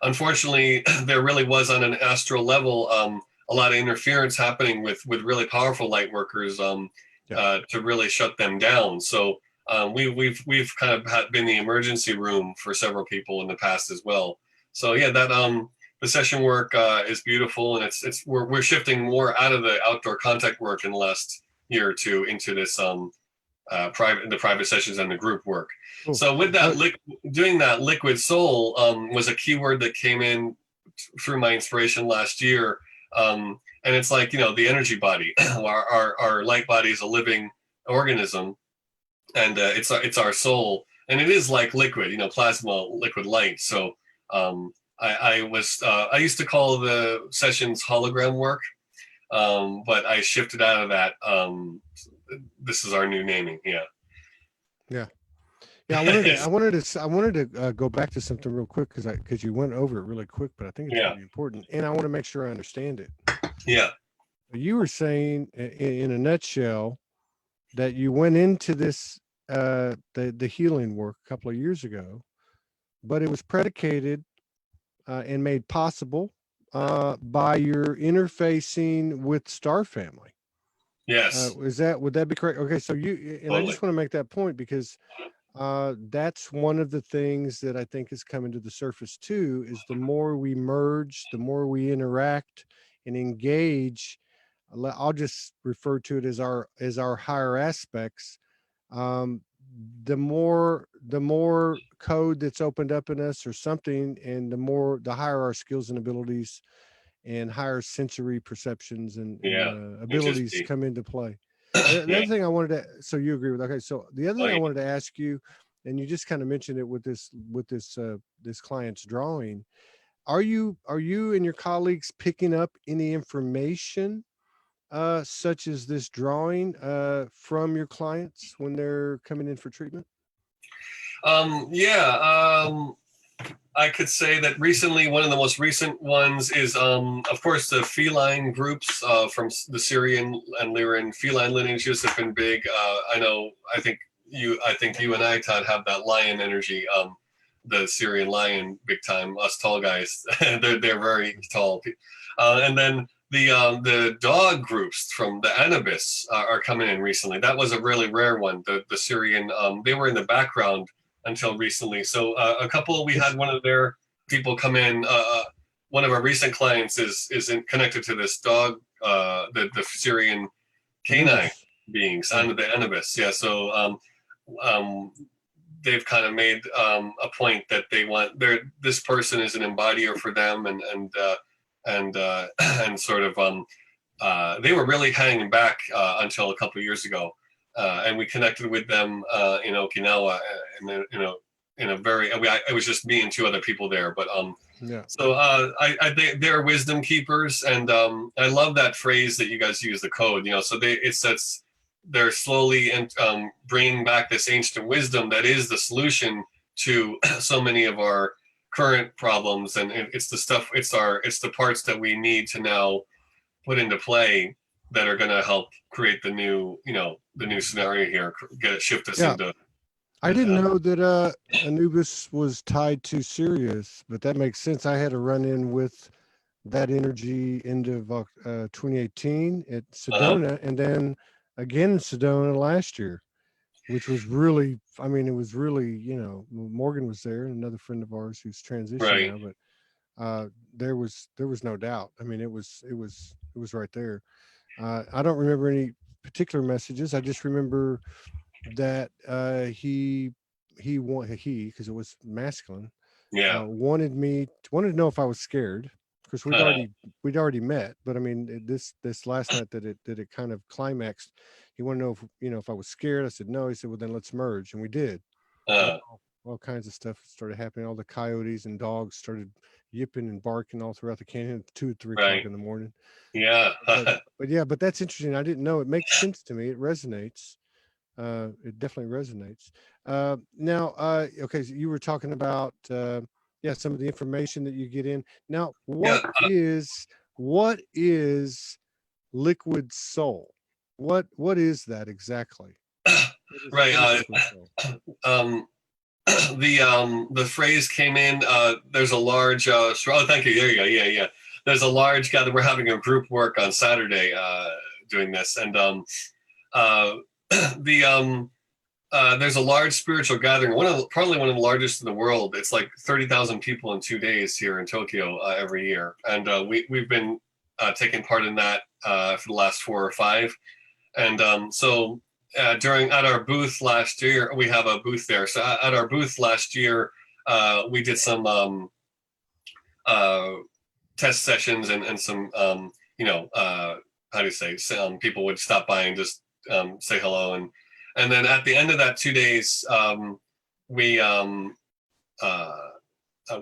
Speaker 1: unfortunately there really was on an astral level a lot of interference happening with really powerful light workers to really shut them down. So we've kind of been the emergency room for several people in the past as well. So the session work is beautiful, and we're shifting more out of the outdoor contact work in the last year or two into this private sessions and the group work. Cool. So with that, doing that, liquid soul was a keyword that came in through my inspiration last year. And it's like, the energy body. Our light body is a living organism, and it's our soul, and it is like liquid, plasma, liquid light. So I used to call the sessions hologram work, but I shifted out of that. This is our new naming. Yeah.
Speaker 2: Yeah. Yeah, I wanted to go back to something real quick because you went over it really quick, but I think it's
Speaker 1: Yeah.
Speaker 2: really important, and I want to make sure I understand it.
Speaker 1: Yeah.
Speaker 2: You were saying, in a nutshell, that you went into this the healing work a couple of years ago, but it was predicated and made possible by your interfacing with Star Family.
Speaker 1: Yes.
Speaker 2: Would that be correct? Okay, so I
Speaker 1: Totally.
Speaker 2: just want to make that point because that's one of the things that I think is coming to the surface too, is the more we merge, the more we interact and engage. I'll just refer to it as our higher aspects. um, the more code that's opened up in us or something, and the higher our skills and abilities and higher sensory perceptions and
Speaker 1: Yeah.
Speaker 2: abilities
Speaker 1: HSP.
Speaker 2: come into play. The
Speaker 1: Yeah.
Speaker 2: other thing I wanted to, so you agree with, okay, so the other
Speaker 1: Oh,
Speaker 2: thing I
Speaker 1: yeah.
Speaker 2: wanted to ask you, and you just kind of mentioned it with this client's drawing. Are you and your colleagues picking up any information such as this drawing from your clients when they're coming in for treatment?
Speaker 1: Yeah. I could say that recently, one of the most recent ones is, of course, the feline groups from the Syrian and Lyran feline lineages have been big. I know. I think you and I, Todd, have that lion energy. The Syrian lion, big time. Us tall guys, they're very tall. And then the dog groups from the Anubis are coming in recently. That was a really rare one. The Syrian, they were in the background until recently. So a couple, we had one of their people come in. One of our recent clients is connected to this dog, the Syrian canine
Speaker 2: Anubis.
Speaker 1: beings,
Speaker 2: Yeah.
Speaker 1: the Anubis. Yeah. So they've kind of made a point that they want this person is an embodier for them, and sort of they were really hanging back until a couple of years ago. And we connected with them in Okinawa, and in a very, it was just me and two other people there, but
Speaker 2: Yeah.
Speaker 1: so they're wisdom keepers, and I love that phrase that you guys use, the code. So they're slowly bringing back this ancient wisdom that is the solution to so many of our current problems, and it's the stuff, it's the parts that we need to now put into play that are going to help create the new scenario here, shift us
Speaker 2: Yeah.
Speaker 1: into.
Speaker 2: I didn't know that Anubis was tied to Sirius, but that makes sense. I had a run in with that energy end of 2018 at Sedona, and then again in Sedona last year, which was really, I mean, it was really, Morgan was there, another friend of ours who's transitioned
Speaker 1: Right.
Speaker 2: now, but there was no doubt. I mean, it was right there. I don't remember any particular messages. I just remember that because it was masculine,
Speaker 1: Yeah.
Speaker 2: wanted to know if I was scared, because we'd already met, but I mean, this last night that it kind of climaxed, he wanted to know if I was scared. I said no. He said, well, then let's merge, and we did. And all kinds of stuff started happening. All the coyotes and dogs started yipping and barking all throughout the canyon at 2 or 3 o'clock
Speaker 1: Right.
Speaker 2: in the morning.
Speaker 1: Yeah.
Speaker 2: But yeah, but that's interesting. I didn't know. It makes sense to me. It resonates. It definitely resonates. Now, okay, so you were talking about some of the information that you get in. Now,
Speaker 1: Yeah.
Speaker 2: what is liquid soul? What is that exactly?
Speaker 1: Right.
Speaker 2: What is liquid soul?
Speaker 1: The phrase came in. There's a large. Oh, thank you. There you go. Yeah, yeah. There's a large gather. We're having a group work on Saturday, doing this, and uh, there's a large spiritual gathering. Probably one of the largest in the world. It's like 30,000 people in 2 days here in Tokyo every year, and we've been taking part in that for the last 4 or 5, and so. At our booth last year, we have a booth there. So at our booth last year, we did some test sessions and some how do you say, people would stop by and just say hello. And then at the end of that 2 days, we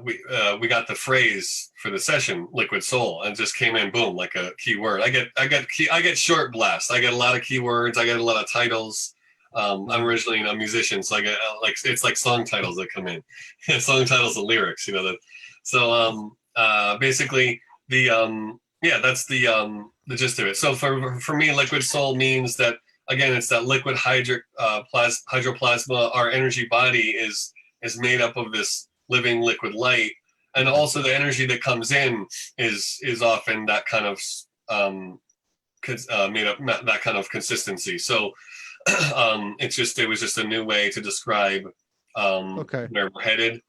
Speaker 1: we got the phrase for the session, liquid soul, and just came in, boom, like a keyword. I get short blasts. I get a lot of keywords. I get a lot of titles. I'm originally a musician, so I get it's like song titles that come in, song titles and lyrics, So basically that's the gist of it. So for me, liquid soul means that, again, it's that liquid hydroplasma. Our energy body is made up of this living liquid light, and also the energy that comes in is often that kind of made up, that kind of consistency. So it was just a new way to describe where we're headed.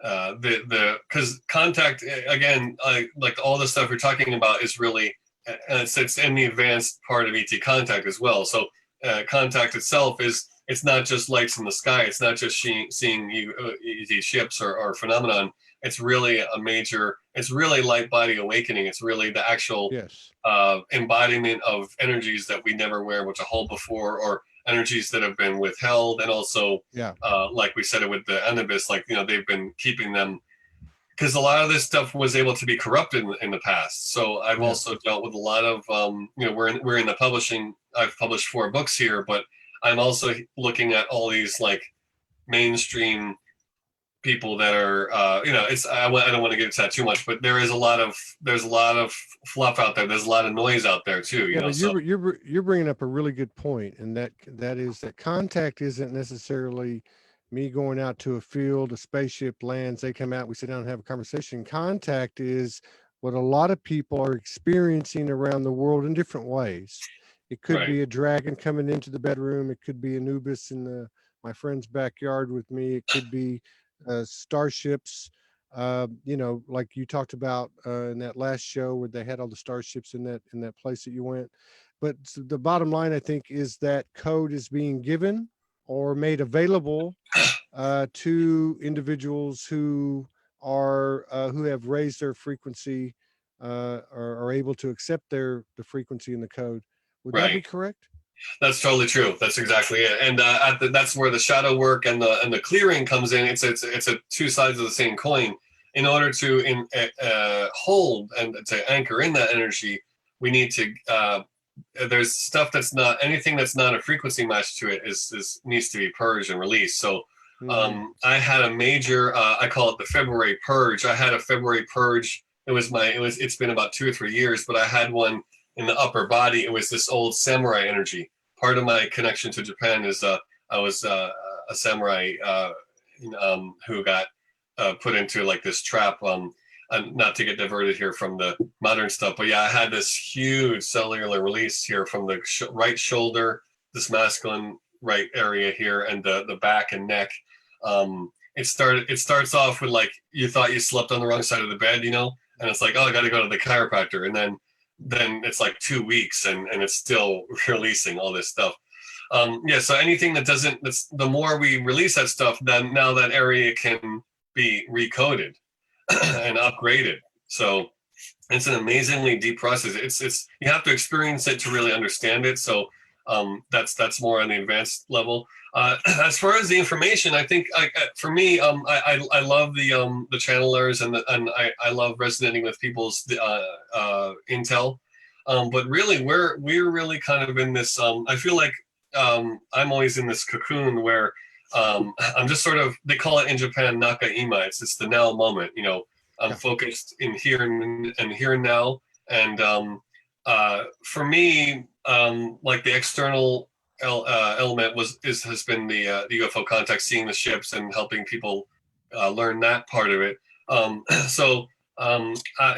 Speaker 1: Because contact, again, like all the stuff we're talking about is really, it's in the advanced part of ET contact as well. So contact itself it's not just lights in the sky. It's not just seeing ET ships or phenomenon. It's really it's really light body awakening. It's really the actual embodiment of energies that we never were able to hold before, or energies that have been withheld. And also, like we said it with the Anubis, they've been keeping them, because a lot of this stuff was able to be corrupted in the past. So I've also dealt with a lot of, we're in the publishing. I've published 4 books here, but I'm also looking at all these like mainstream people that are, I don't want to get into that too much, but there's a lot of fluff out there. There's a lot of noise out there too.
Speaker 2: But you're bringing up a really good point, and that is that contact isn't necessarily me going out to a field, a spaceship lands, they come out, we sit down and have a conversation. Contact is what a lot of people are experiencing around the world in different ways. It could be a dragon coming into the bedroom. It could be Anubis in my friend's backyard with me. It could be starships, like you talked about in that last show where they had all the starships in that place that you went. But the bottom line, I think, is that code is being given or made available to individuals who have raised their frequency, are able to accept the frequency in the code. Would that be correct?
Speaker 1: That's totally true. That's exactly it. And that's where the shadow work and the clearing comes in. It's a 2 sides of the same coin. In order to hold and to anchor in that energy, we need to. There's stuff anything that's not a frequency match to it needs to be purged and released. So I had a major. I call it the February purge. I had a February purge. It's been about 2 or 3 years, but I had one in the upper body. It was this old samurai energy. Part of my connection to Japan is I was a samurai who got put into like this trap. Not to get diverted here from the modern stuff, but I had this huge cellular release here from the right shoulder, this masculine right area here, and the back and neck. It starts off with like you thought you slept on the wrong side of the bed, and it's like, oh, I got to go to the chiropractor, and then it's like 2 weeks and it's still releasing all this stuff. So anything that's the more we release that stuff, then now that area can be recoded and upgraded. So it's an amazingly deep process. It's you have to experience it to really understand it. So that's more on the advanced level. As far as the information, I think for me, I love the channelers and I love resonating with people's intel. But really, we're really kind of in this. I feel like I'm always in this cocoon where I'm just sort of. They call it in Japan naka-ima. It's the now moment. I'm focused in here and now. And for me, like the external element has been the UFO contact, seeing the ships and helping people learn that part of it. So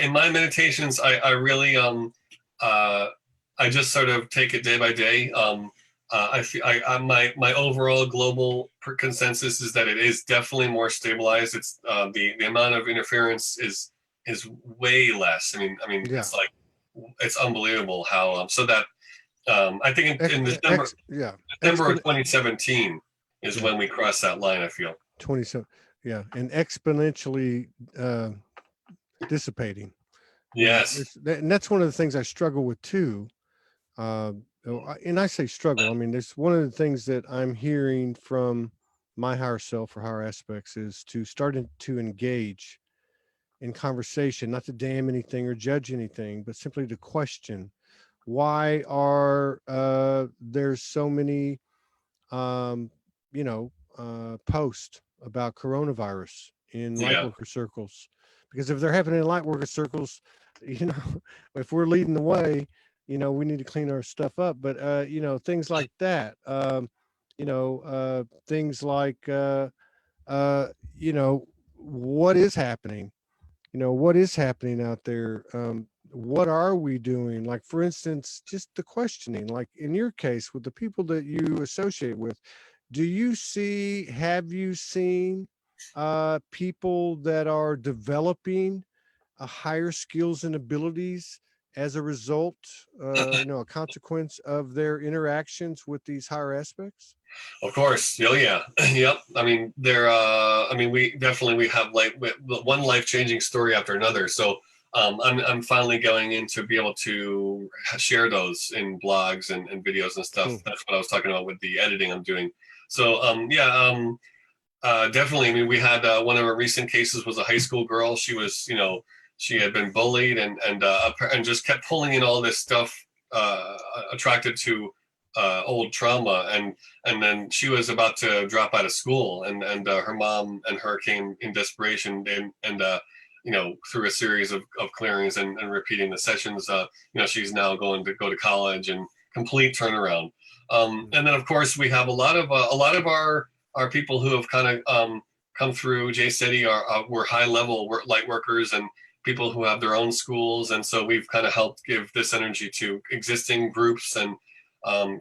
Speaker 1: in my meditations, I really I just sort of take it day by day. My overall global consensus is that it is definitely more stabilized. It's the amount of interference is way less. I mean, it's unbelievable how so that. I think in December of 2017 is when we crossed that line, I feel.
Speaker 2: 27, and exponentially dissipating.
Speaker 1: Yes.
Speaker 2: And that's one of the things I struggle with too. And I say struggle. I mean, there's one of the things that I'm hearing from my higher self or higher aspects is to to engage in conversation, not to damn anything or judge anything, but simply to question why are there's so many um, posts about coronavirus in light
Speaker 1: Yeah.
Speaker 2: worker circles. Because if they're happening in light worker circles, if we're leading the way, we need to clean our stuff up. But things like that. Things like uh, you know, what is happening? What is happening out there? What are we doing? Like, for instance, just the questioning, like in your case with the people that you associate with, have you seen people that are developing higher skills and abilities as a result, a consequence of their interactions with these higher aspects?
Speaker 1: Of course. Oh yeah. Yep. I mean, we have one life-changing story after another. So I'm finally going in to be able to share those in blogs and videos and stuff.
Speaker 2: Cool.
Speaker 1: That's what I was talking about with the editing I'm doing. So definitely. I mean, we had one of our recent cases was a high school girl. She was, she had been bullied and just kept pulling in all this stuff attracted to old trauma, and then she was about to drop out of school, and her mom and her came in desperation, and through a series of clearings and repeating the sessions, she's now going to go to college and complete turnaround. And then of course we have a lot of our people who have kind of come through JCETI were high level light workers and people who have their own schools, and so we've kind of helped give this energy to existing groups and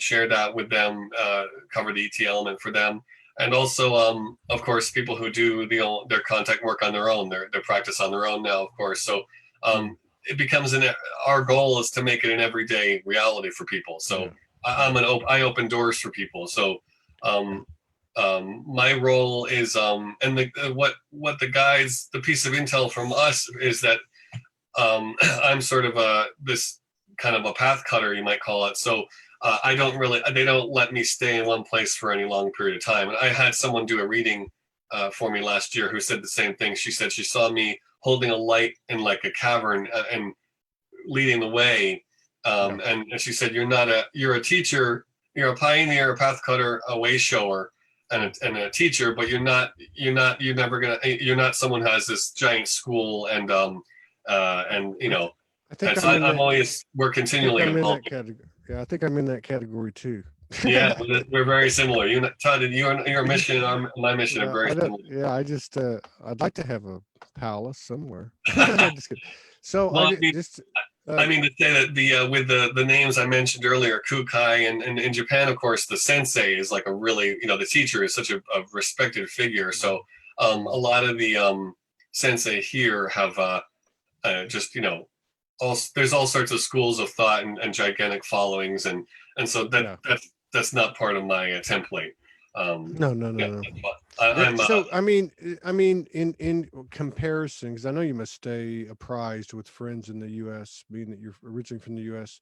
Speaker 1: share that with them, cover the ET element for them, and also, of course, people who do their contact work on their own, their practice on their own now, of course. So it becomes our goal is to make it an everyday reality for people. So
Speaker 2: Yeah.
Speaker 1: I open doors for people. So my role is what the piece of intel from us is that I'm sort of this kind of a path cutter, you might call it. So they don't let me stay in one place for any long period of time. And I had someone do a reading for me last year who said the same thing. She said she saw me holding a light in like a cavern and leading the way. And she said, you're a teacher, you're a pioneer, a path cutter, a way shower, and a teacher, but you're not someone who has this giant school and
Speaker 2: I think
Speaker 1: we're continually
Speaker 2: I'm in that
Speaker 1: evolving.
Speaker 2: category. Yeah, I think I'm in that category too.
Speaker 1: Yeah, we're very similar. Todd, your mission and my mission are very similar.
Speaker 2: Yeah, I'd like to have a palace somewhere. Just kidding. So
Speaker 1: Well, I mean to say that with the names I mentioned earlier, Kukai, and in Japan, of course, the sensei is like a really, the teacher is such a respected figure. So a lot of the sensei here have just, there's all sorts of schools of thought and gigantic followings, and so that's not part of my template.
Speaker 2: No. I mean, in comparison, because I know you must stay apprised with friends in the U.S., being that you're originally from the U.S.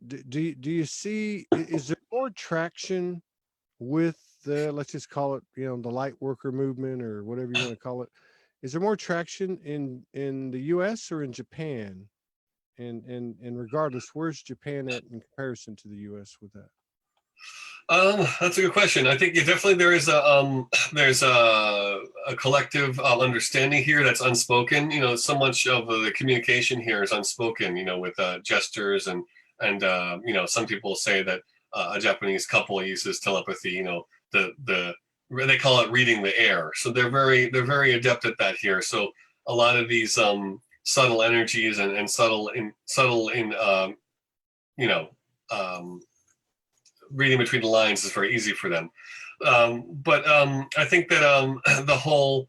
Speaker 2: Do you see? Is there more traction with let's just call it, the light worker movement or whatever you want to call it? Is there more traction in the U.S. or in Japan? And regardless, where's Japan at in comparison to the U.S. with that?
Speaker 1: That's a good question. I think definitely there's a collective understanding here that's unspoken. So much of the communication here is unspoken. With gestures and some people say that a Japanese couple uses telepathy. They call it reading the air. So they're very adept at that here. So a lot of these subtle energies and subtle in reading between the lines is very easy for them. But I think that the whole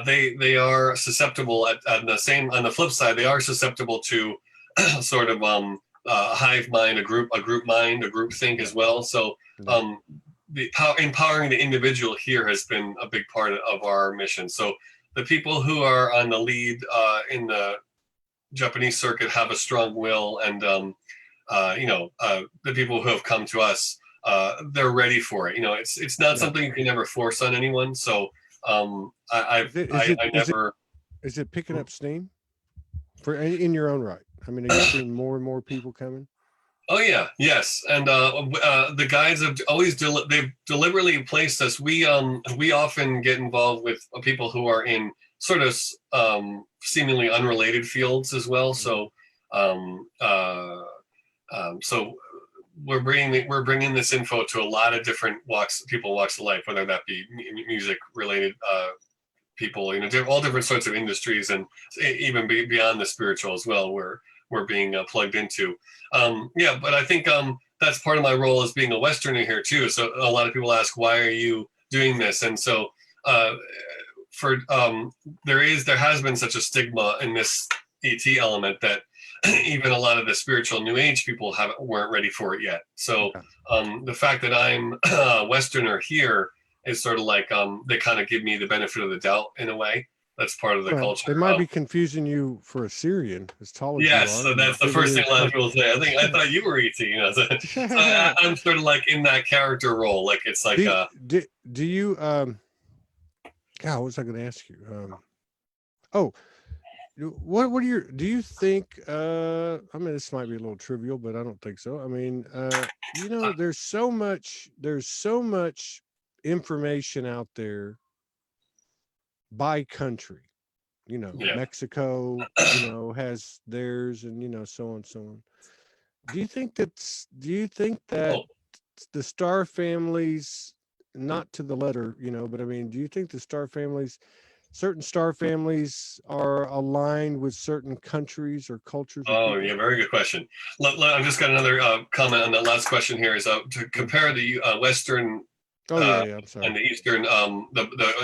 Speaker 1: they are susceptible on the flip side, they are susceptible to sort of a hive mind, a group mind, a group think as well. So empowering the individual here has been a big part of our mission. So the people who are on the lead in the Japanese circuit have a strong will, and the people who have come to us, they're ready for it. It's not something you can ever force on anyone. So I never.
Speaker 2: Is it picking up steam for in your own right? I mean, are you seeing more and more people coming?
Speaker 1: Oh yeah, yes, and the guides have always they've deliberately placed us. We often get involved with people who are in sort of seemingly unrelated fields as well. So so we're bringing this info to a lot of different walks of life, whether that be music related people, all different sorts of industries, and even beyond the spiritual as well. We're being plugged into. But I think that's part of my role as being a Westerner here too. So a lot of people ask, why are you doing this? And so there has been such a stigma in this ET element that even a lot of the spiritual New Age people weren't ready for it yet. So the fact that I'm a Westerner here is sort of like they kind of give me the benefit of the doubt in a way. That's part of the culture.
Speaker 2: They might be confusing you for a Syrian, as tall as
Speaker 1: yes,
Speaker 2: you are.
Speaker 1: so that's the first thing a lot of people say. I thought you were ET. So I'm sort of like in that character role. Like it's like.
Speaker 2: Do you? God, what was I going to ask you? What are your? Do you think? I mean, this might be a little trivial, but I don't think so. I mean, there's so much information out there by country. Mexico, has theirs, and so on and so on. Do you think that the star families, not to the letter, but I mean, do you think the certain star families are aligned with certain countries or cultures?
Speaker 1: Oh, yeah, very good question. I've just got another comment on that last question here. Is to compare the Western
Speaker 2: I'm sorry.
Speaker 1: and the Eastern,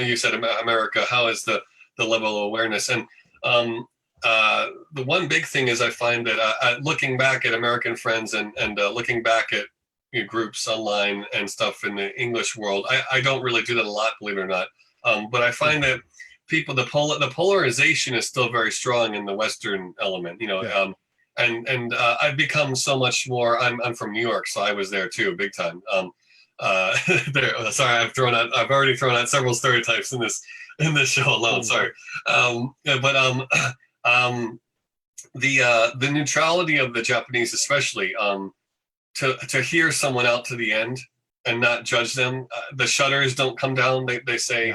Speaker 1: you said America. How is the level of awareness? And the one big thing is I find that looking back at American friends and looking back at groups online and stuff in the English world, I don't really do that a lot, believe it or not. But I find that the polarization is still very strong in the Western element, and I've become so much more. I'm from New York, so I was there too, big time. Sorry, I've already thrown out several stereotypes in this show alone. Sorry, the neutrality of the Japanese, especially, to hear someone out to the end and not judge them. The shutters don't come down. They say,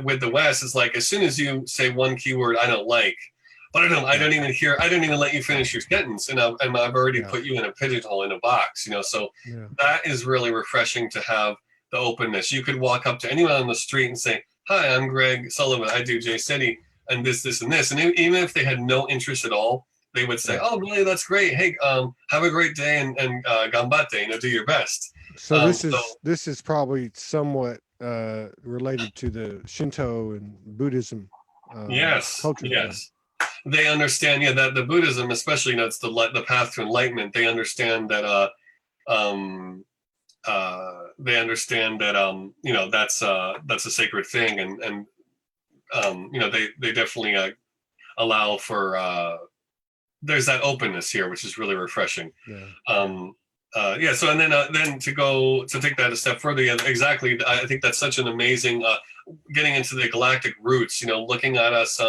Speaker 1: with the West, it's like as soon as you say one keyword I don't like, but I don't even let you finish your sentence, and I've already put you in a pigeonhole, in a box, So that is really refreshing to have the openness. You could walk up to anyone on the street and say, "Hi, I'm Greg Sullivan. I do JCETI and this, and this," and even if they had no interest at all, they would say, "Oh, really? That's great. Hey, have a great day and ganbatte. Do your best."
Speaker 2: So this is probably somewhat related to the Shinto and Buddhism. Culture.
Speaker 1: Yes. They understand, that the Buddhism, especially, it's the path to enlightenment. They understand that, that's a sacred thing, and they definitely allow for. There's that openness here, which is really refreshing. So and then to take that a step further, exactly. I think that's such an amazing getting into the galactic roots. Looking at us.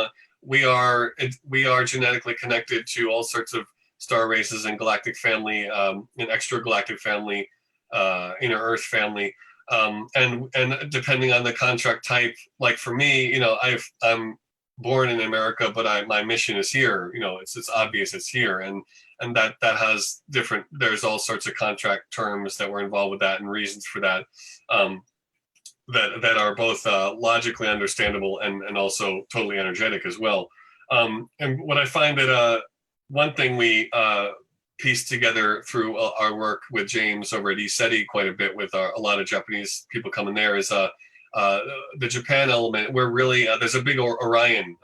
Speaker 1: We are genetically connected to all sorts of star races and galactic family, an extra galactic family, inner Earth family, and depending on the contract type. Like for me, I'm born in America, but my mission is here. It's obvious it's here, and that has different. There's all sorts of contract terms that were involved with that and reasons for that. That are both logically understandable and also totally energetic as well. And what I find that one thing we pieced together through our work with James over at JCETI quite a bit with a lot of Japanese people coming there is the Japan element. We're really there's a big Orion.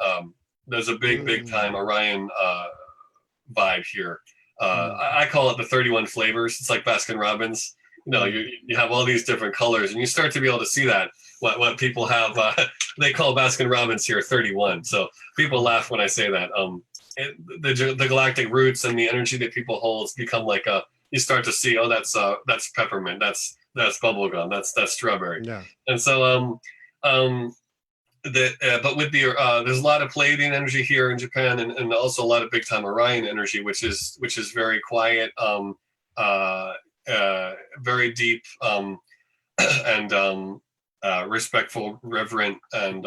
Speaker 1: There's a big time Orion vibe here. I call it the 31 flavors. It's like Baskin Robbins. You have all these different colors, and you start to be able to see that what people have. They call Baskin Robbins here 31. So people laugh when I say that. the galactic roots and the energy that people hold become like a, you start to see, oh, that's peppermint, that's bubblegum, that's strawberry.
Speaker 2: Yeah.
Speaker 1: And so but with the there's a lot of Pleiadian energy here in Japan, and also a lot of big time Orion energy, which is very quiet, very deep, and respectful, reverent, and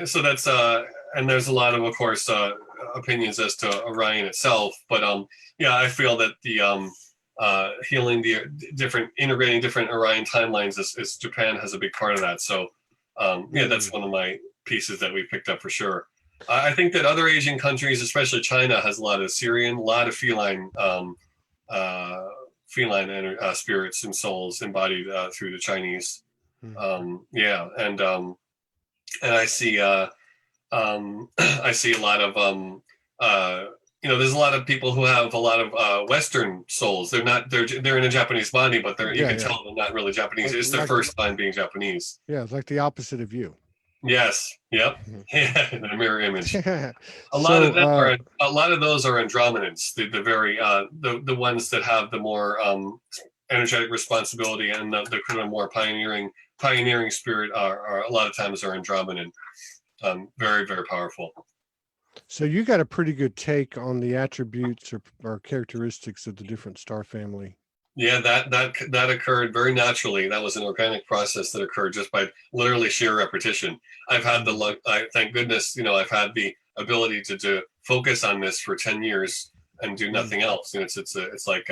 Speaker 1: so that's and there's a lot of course opinions as to Orion itself, but yeah, I feel that the healing the integrating different Orion timelines is Japan has a big part of that. So yeah, that's one of my pieces that we picked up for sure. I think that other Asian countries, especially China, has a lot of Syrian, a lot of feline spirits and souls embodied through the Chinese. Yeah, and I see I see a lot of there's a lot of people who have a lot of Western souls. They're not they're in a Japanese body, but you can tell they're not really Japanese. It's their first time being Japanese.
Speaker 2: Yeah, it's like the opposite of you.
Speaker 1: Yes. Yep. Yeah. The mirror image. A lot of those are Andromedans. The very the ones that have the more energetic responsibility and the kind of more pioneering spirit are a lot of times are Andromedan. Very, very powerful.
Speaker 2: So you got a pretty good take on the attributes or characteristics of the different star family.
Speaker 1: Yeah, that occurred very naturally. That was an organic process that occurred just by literally sheer repetition. I've had the luck. Thank goodness, I've had the ability to focus on this for 10 years and do nothing else. And it's like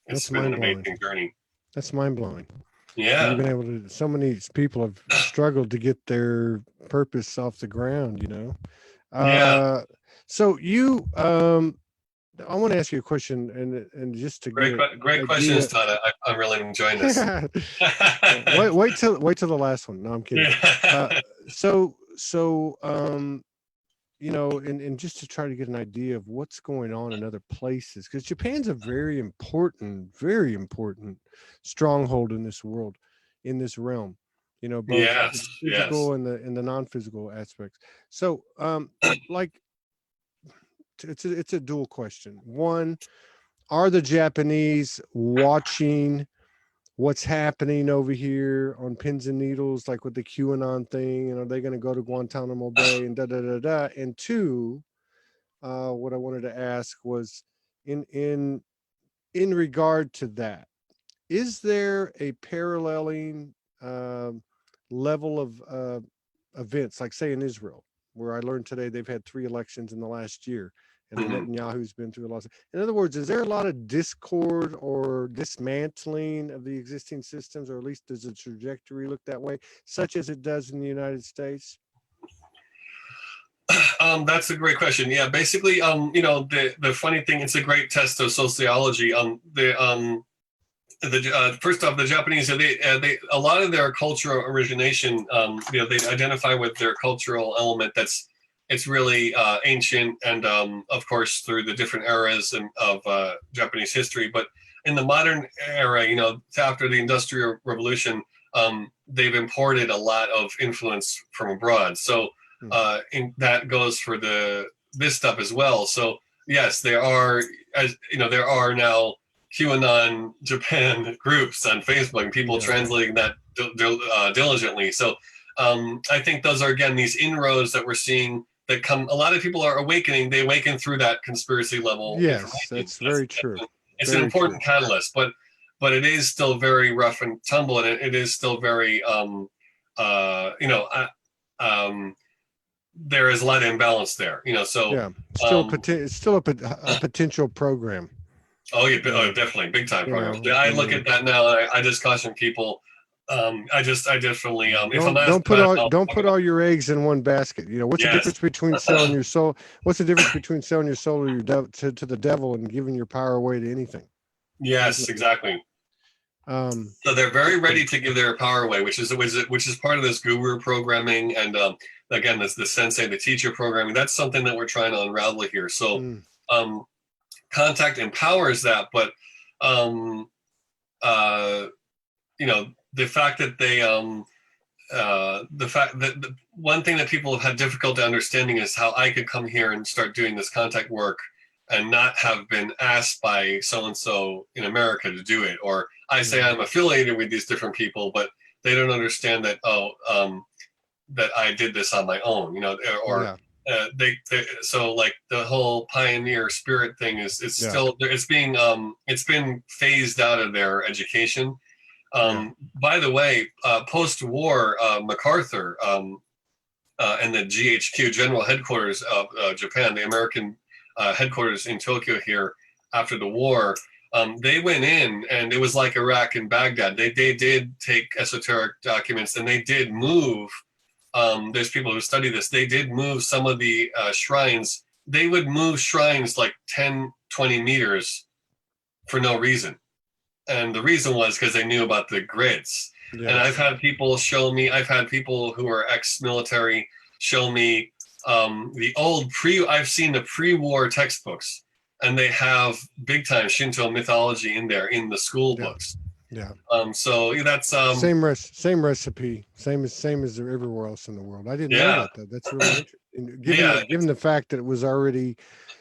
Speaker 1: it's been an amazing journey.
Speaker 2: That's mind blowing.
Speaker 1: Yeah,
Speaker 2: you've been able to. So many people have struggled to get their purpose off the ground.
Speaker 1: Yeah.
Speaker 2: So you I want to ask you a question, and just to
Speaker 1: great questions, Todd. I'm really enjoying this.
Speaker 2: wait till the last one. No, I'm kidding.
Speaker 1: Yeah.
Speaker 2: And just to try to get an idea of what's going on in other places, because Japan's a very important stronghold in this world, in this realm. Both the physical and the non-physical aspects. So, like. It's a dual question. One, are the Japanese watching what's happening over here on pins and needles, like with the QAnon thing? And are they going to go to Guantanamo Bay and da? And two, what I wanted to ask was in regard to that, is there a paralleling level of events, like say in Israel, where I learned today they've had 3 elections in the last year, and Netanyahu's been through a lot. In other words, is there a lot of discord or dismantling of the existing systems, or at least does the trajectory look that way, such as it does in the United States?
Speaker 1: That's a great question. Yeah, basically, the funny thing, it's a great test of sociology. First off, the Japanese, they a lot of their cultural origination, they identify with their cultural element it's really ancient, and of course through the different eras of Japanese history. But in the modern era, after the Industrial Revolution, they've imported a lot of influence from abroad. So that goes for this stuff as well. So yes, there are now QAnon Japan groups on Facebook, and people translating that diligently. So I think those are, again, these inroads that we're seeing that come. A lot of people are awakening. They awaken through that conspiracy level.
Speaker 2: Yes, that's very true.
Speaker 1: It's an important catalyst, but it is still very rough and tumble, and it is still very there is a lot of imbalance there. So
Speaker 2: yeah, it's still a potential program.
Speaker 1: Oh yeah, definitely, big time program. I look at that now, and I just caution people. I definitely
Speaker 2: don't put all your eggs in one basket. What's the difference between selling your soul? What's the difference between selling your soul to the devil and giving your power away to anything?
Speaker 1: Yes, exactly. So they're very ready to give their power away, which is part of this guru programming, and again, this the sensei, the teacher programming. That's something that we're trying to unravel here. So. Contact empowers that, but the fact that they the fact that the one thing that people have had difficulty understanding is how I could come here and start doing this contact work and not have been asked by so and so in America to do it, or I say I'm affiliated with these different people, but they don't understand that that I did this on my own, or
Speaker 2: Yeah.
Speaker 1: they so like the whole pioneer spirit thing is
Speaker 2: Yeah.
Speaker 1: still it's been phased out of their education.
Speaker 2: Yeah.
Speaker 1: By the way, post-war, MacArthur and the GHQ, General Headquarters of Japan, the American headquarters in Tokyo here after the war, they went in, and it was like Iraq and Baghdad. They did take esoteric documents, and they did move. There's people who study this. They did move some of the shrines. They would move shrines like 10, 20 meters for no reason. And the reason was because they knew about the grids.
Speaker 2: Yes.
Speaker 1: And I've had people who are ex-military show me I've seen the pre-war textbooks, and they have big time Shinto mythology in there in the school books.
Speaker 2: Yeah.
Speaker 1: So that's
Speaker 2: same recipe, same as everywhere else in the world. I didn't know that though. That's really interesting. Given the fact that it was already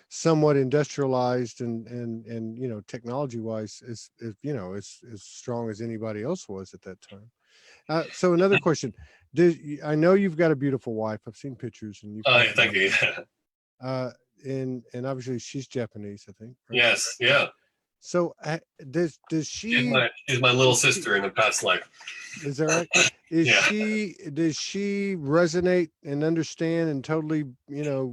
Speaker 2: somewhat industrialized and technology wise is as strong as anybody else was at that time. So another question: I know you've got a beautiful wife. I've seen pictures, and you've
Speaker 1: thank you.
Speaker 2: And obviously she's Japanese, I think. Right?
Speaker 1: Yes, yeah.
Speaker 2: So does she?
Speaker 1: She's my little sister in a past life.
Speaker 2: Is that right? Does she resonate and understand and totally,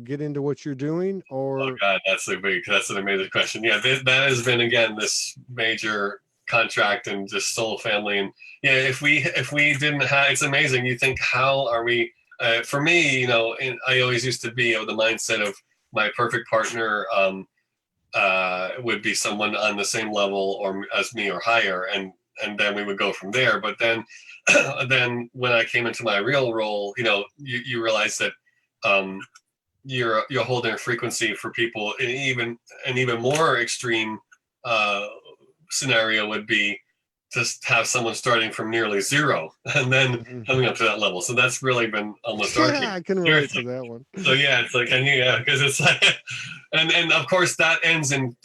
Speaker 2: get into what you're doing? Or
Speaker 1: oh God, that's an amazing question. Yeah, that has been again this major contract and just soul family. And yeah, if we didn't have, it's amazing. You think, how are we? For me, I always used to be of the mindset of my perfect partner would be someone on the same level or as me or higher, and then we would go from there. But then then when I came into my real role, you realize that you're holding a frequency for people. And even more extreme scenario would be just have someone starting from nearly zero and then coming up to that level. So that's really been almost arcing.
Speaker 2: I can relate to that one.
Speaker 1: So yeah, it's like, because it's like, and of course that ends in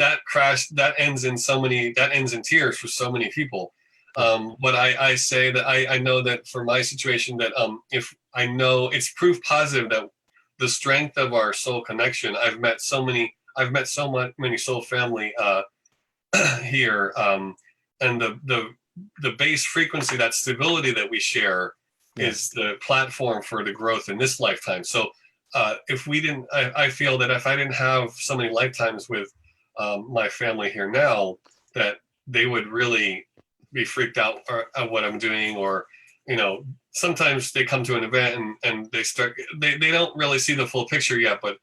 Speaker 1: tears for so many people. But I say that I know that for my situation that if I know it's proof positive that the strength of our soul connection, I've met so many soul family here, and the base frequency, that stability that we share is the platform for the growth in this lifetime. So if we didn't, I feel that if I didn't have so many lifetimes with my family here now, that they would really be freaked out at what I'm doing. Or sometimes they come to an event and they don't really see the full picture yet, but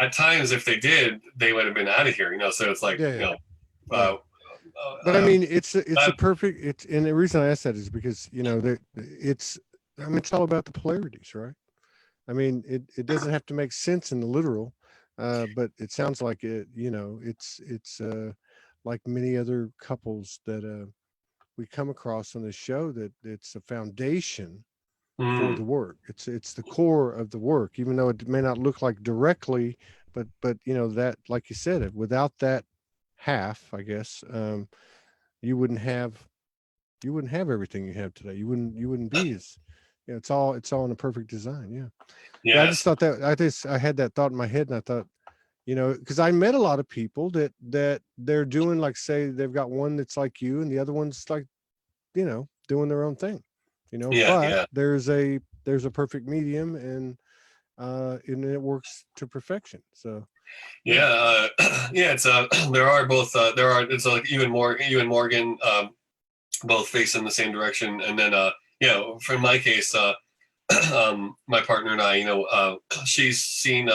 Speaker 1: at times if they did, they would have been out of here. So it's like
Speaker 2: but I mean, it's a perfect. And the reason I ask that is because it's all about the polarities, right? I mean, it doesn't have to make sense in the literal, but it sounds like it. It's like many other couples that we come across on this show, that it's a foundation for the work. It's the core of the work, even though it may not look like directly, but that, like you said, without that half, I guess, you wouldn't have everything you have today. You wouldn't be as, it's all in a perfect design. I just thought that I had that thought in my head, and I thought, because I met a lot of people that they're doing, like, say they've got one that's like you and the other one's like, doing their own thing, but there's a perfect medium, and it works to perfection. So
Speaker 1: it's it's like you and Morgan both facing the same direction. And then for my case, my partner and I, she's seen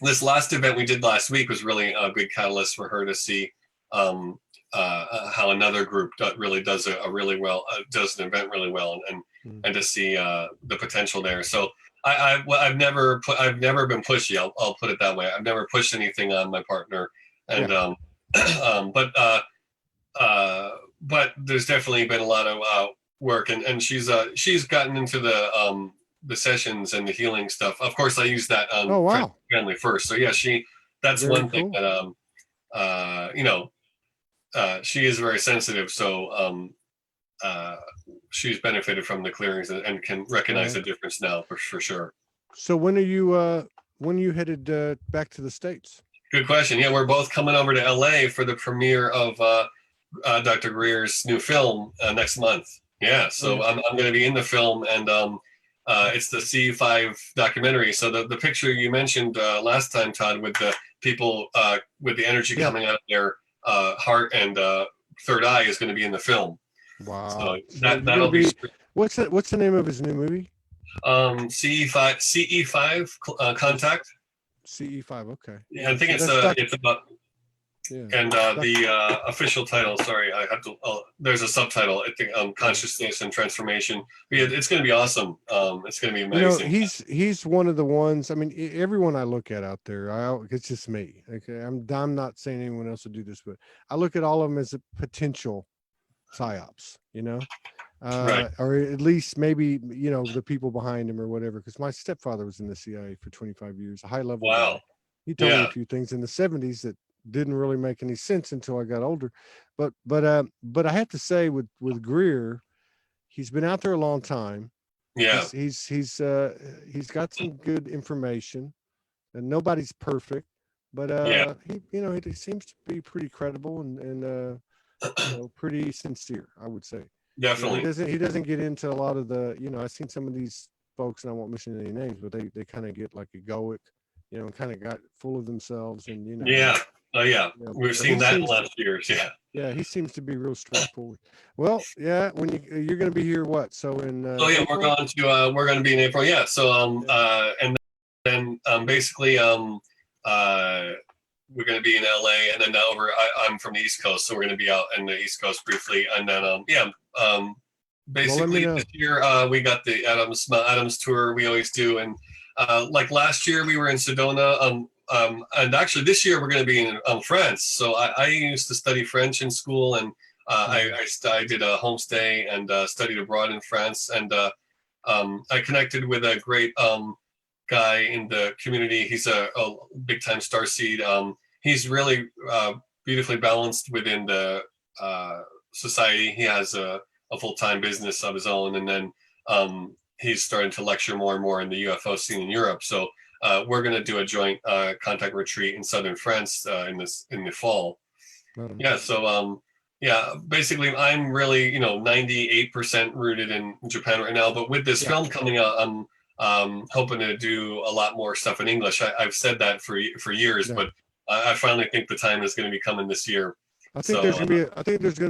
Speaker 1: this last event we did last week was really a big catalyst for her to see how another group really does does an event really well, and to see the potential there. So I've never been pushy. I'll put it that way. I've never pushed anything on my partner, and but there's definitely been a lot of work, and she's gotten into the sessions and the healing stuff. Of course, I use that
Speaker 2: Oh, wow.
Speaker 1: family first. So yeah, that's
Speaker 2: Very
Speaker 1: one thing
Speaker 2: cool.
Speaker 1: that you know, she is very sensitive, so she's benefited from the clearings and can recognize the difference now for sure.
Speaker 2: So when are you headed back to the States?
Speaker 1: Good question. Yeah, we're both coming over to LA for the premiere of Dr. Greer's new film next month. Yeah, so I'm going to be in the film, and it's the C5 documentary. So the picture you mentioned last time, Todd, with the people with the energy coming out of their heart and third eye is going to be in the film.
Speaker 2: Wow.
Speaker 1: So
Speaker 2: So
Speaker 1: that'll be
Speaker 2: what's the name of his new movie?
Speaker 1: CE5 Contact.
Speaker 2: CE5. Okay.
Speaker 1: Yeah, I think
Speaker 2: So
Speaker 1: it's about.
Speaker 2: Yeah.
Speaker 1: And the official title, sorry, I have to. There's a subtitle. I think consciousness and transformation. But yeah, it's going to be awesome. It's going to be amazing.
Speaker 2: You know, he's one of the ones. I mean, everyone I look at out there, it's just me. Okay, I'm not saying anyone else would do this, but I look at all of them as a potential psyops. You know,
Speaker 1: Right.
Speaker 2: or at least maybe the people behind him or whatever. Because my stepfather was in the CIA for 25 years, a high level guy.
Speaker 1: Wow.
Speaker 2: He told me
Speaker 1: Yeah.
Speaker 2: a few things in the 70s that didn't really make any sense until I got older. But I have to say with Greer, he's been out there a long time.
Speaker 1: Yeah.
Speaker 2: He's got some good information, and nobody's perfect, but he seems to be pretty credible and pretty sincere, I would say.
Speaker 1: Definitely.
Speaker 2: He doesn't get into a lot of the, I've seen some of these folks, and I won't mention any names, but they kind of get like egoic, and kind of got full of themselves, and
Speaker 1: Yeah. Oh yeah. We've seen that in the last years. Yeah.
Speaker 2: Yeah, he seems to be real straightforward. Well, yeah, when you're going to be here, what? So in
Speaker 1: Oh yeah,
Speaker 2: April?
Speaker 1: we're going to be in April. Yeah. So and then basically we're going to be in LA, and then I'm from the East Coast, so we're going to be out in the East Coast briefly, and then basically this year we got the Adams tour we always do, and like last year we were in Sedona. And actually this year we're going to be in France. So I used to study French in school, and I did a homestay and studied abroad in France. And I connected with a great guy in the community. He's a big time starseed. He's really beautifully balanced within the society. He has a full-time business of his own, and then he's starting to lecture more and more in the UFO scene in Europe. So we're going to do a joint contact retreat in southern France in the fall. Yeah. So basically I'm really 98% rooted in Japan right now. But with this film coming out, I'm hoping to do a lot more stuff in English. I've said that for years, but I finally think the time is going to be coming this year.
Speaker 2: I think there's going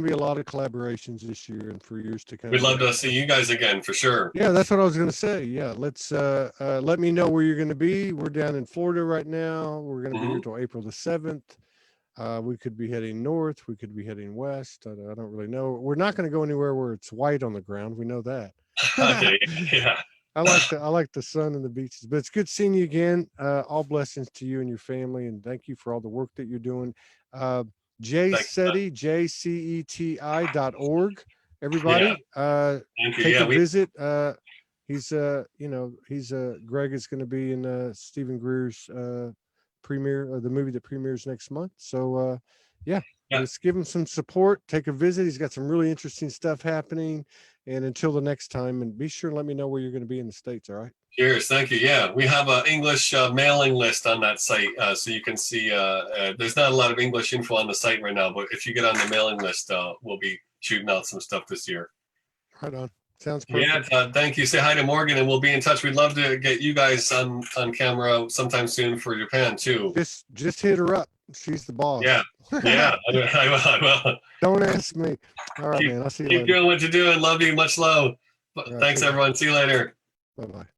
Speaker 2: to be a lot of collaborations this year and for years to come.
Speaker 1: We'd love to see you guys again for sure.
Speaker 2: Yeah, that's what I was going to say. Yeah, let's let me know where you're going to be. We're down in Florida right now. We're going to be here till April the 7th. We could be heading north. We could be heading west. I don't really know. We're not going to go anywhere where it's white on the ground. We know that.
Speaker 1: Okay. Yeah.
Speaker 2: I like the sun and the beaches. But it's good seeing you again. All blessings to you and your family, and thank you for all the work that you're doing. JCETI, JCETI.org. Everybody, take a visit. He's Greg is going to be in Stephen Greer's premiere of the movie that premieres next month. So let's give him some support. Take a visit. He's got some really interesting stuff happening. And until the next time, and be sure and let me know where you're going to be in the States. All right.
Speaker 1: Cheers. Thank you. Yeah, we have an English mailing list on that site, so you can see. There's not a lot of English info on the site right now, but if you get on the mailing list, we'll be shooting out some stuff this year.
Speaker 2: Right on. Sounds perfect.
Speaker 1: Yeah, thank you. Say hi to Morgan, and we'll be in touch. We'd love to get you guys on camera sometime soon for Japan too.
Speaker 2: Just hit her up. She's the boss.
Speaker 1: Yeah, I will.
Speaker 2: Don't ask me. All right, man. I'll see you later.
Speaker 1: Keep doing what you're doing. Love you. Much love.
Speaker 2: Right,
Speaker 1: thanks, everyone. See you later.
Speaker 2: Bye-bye.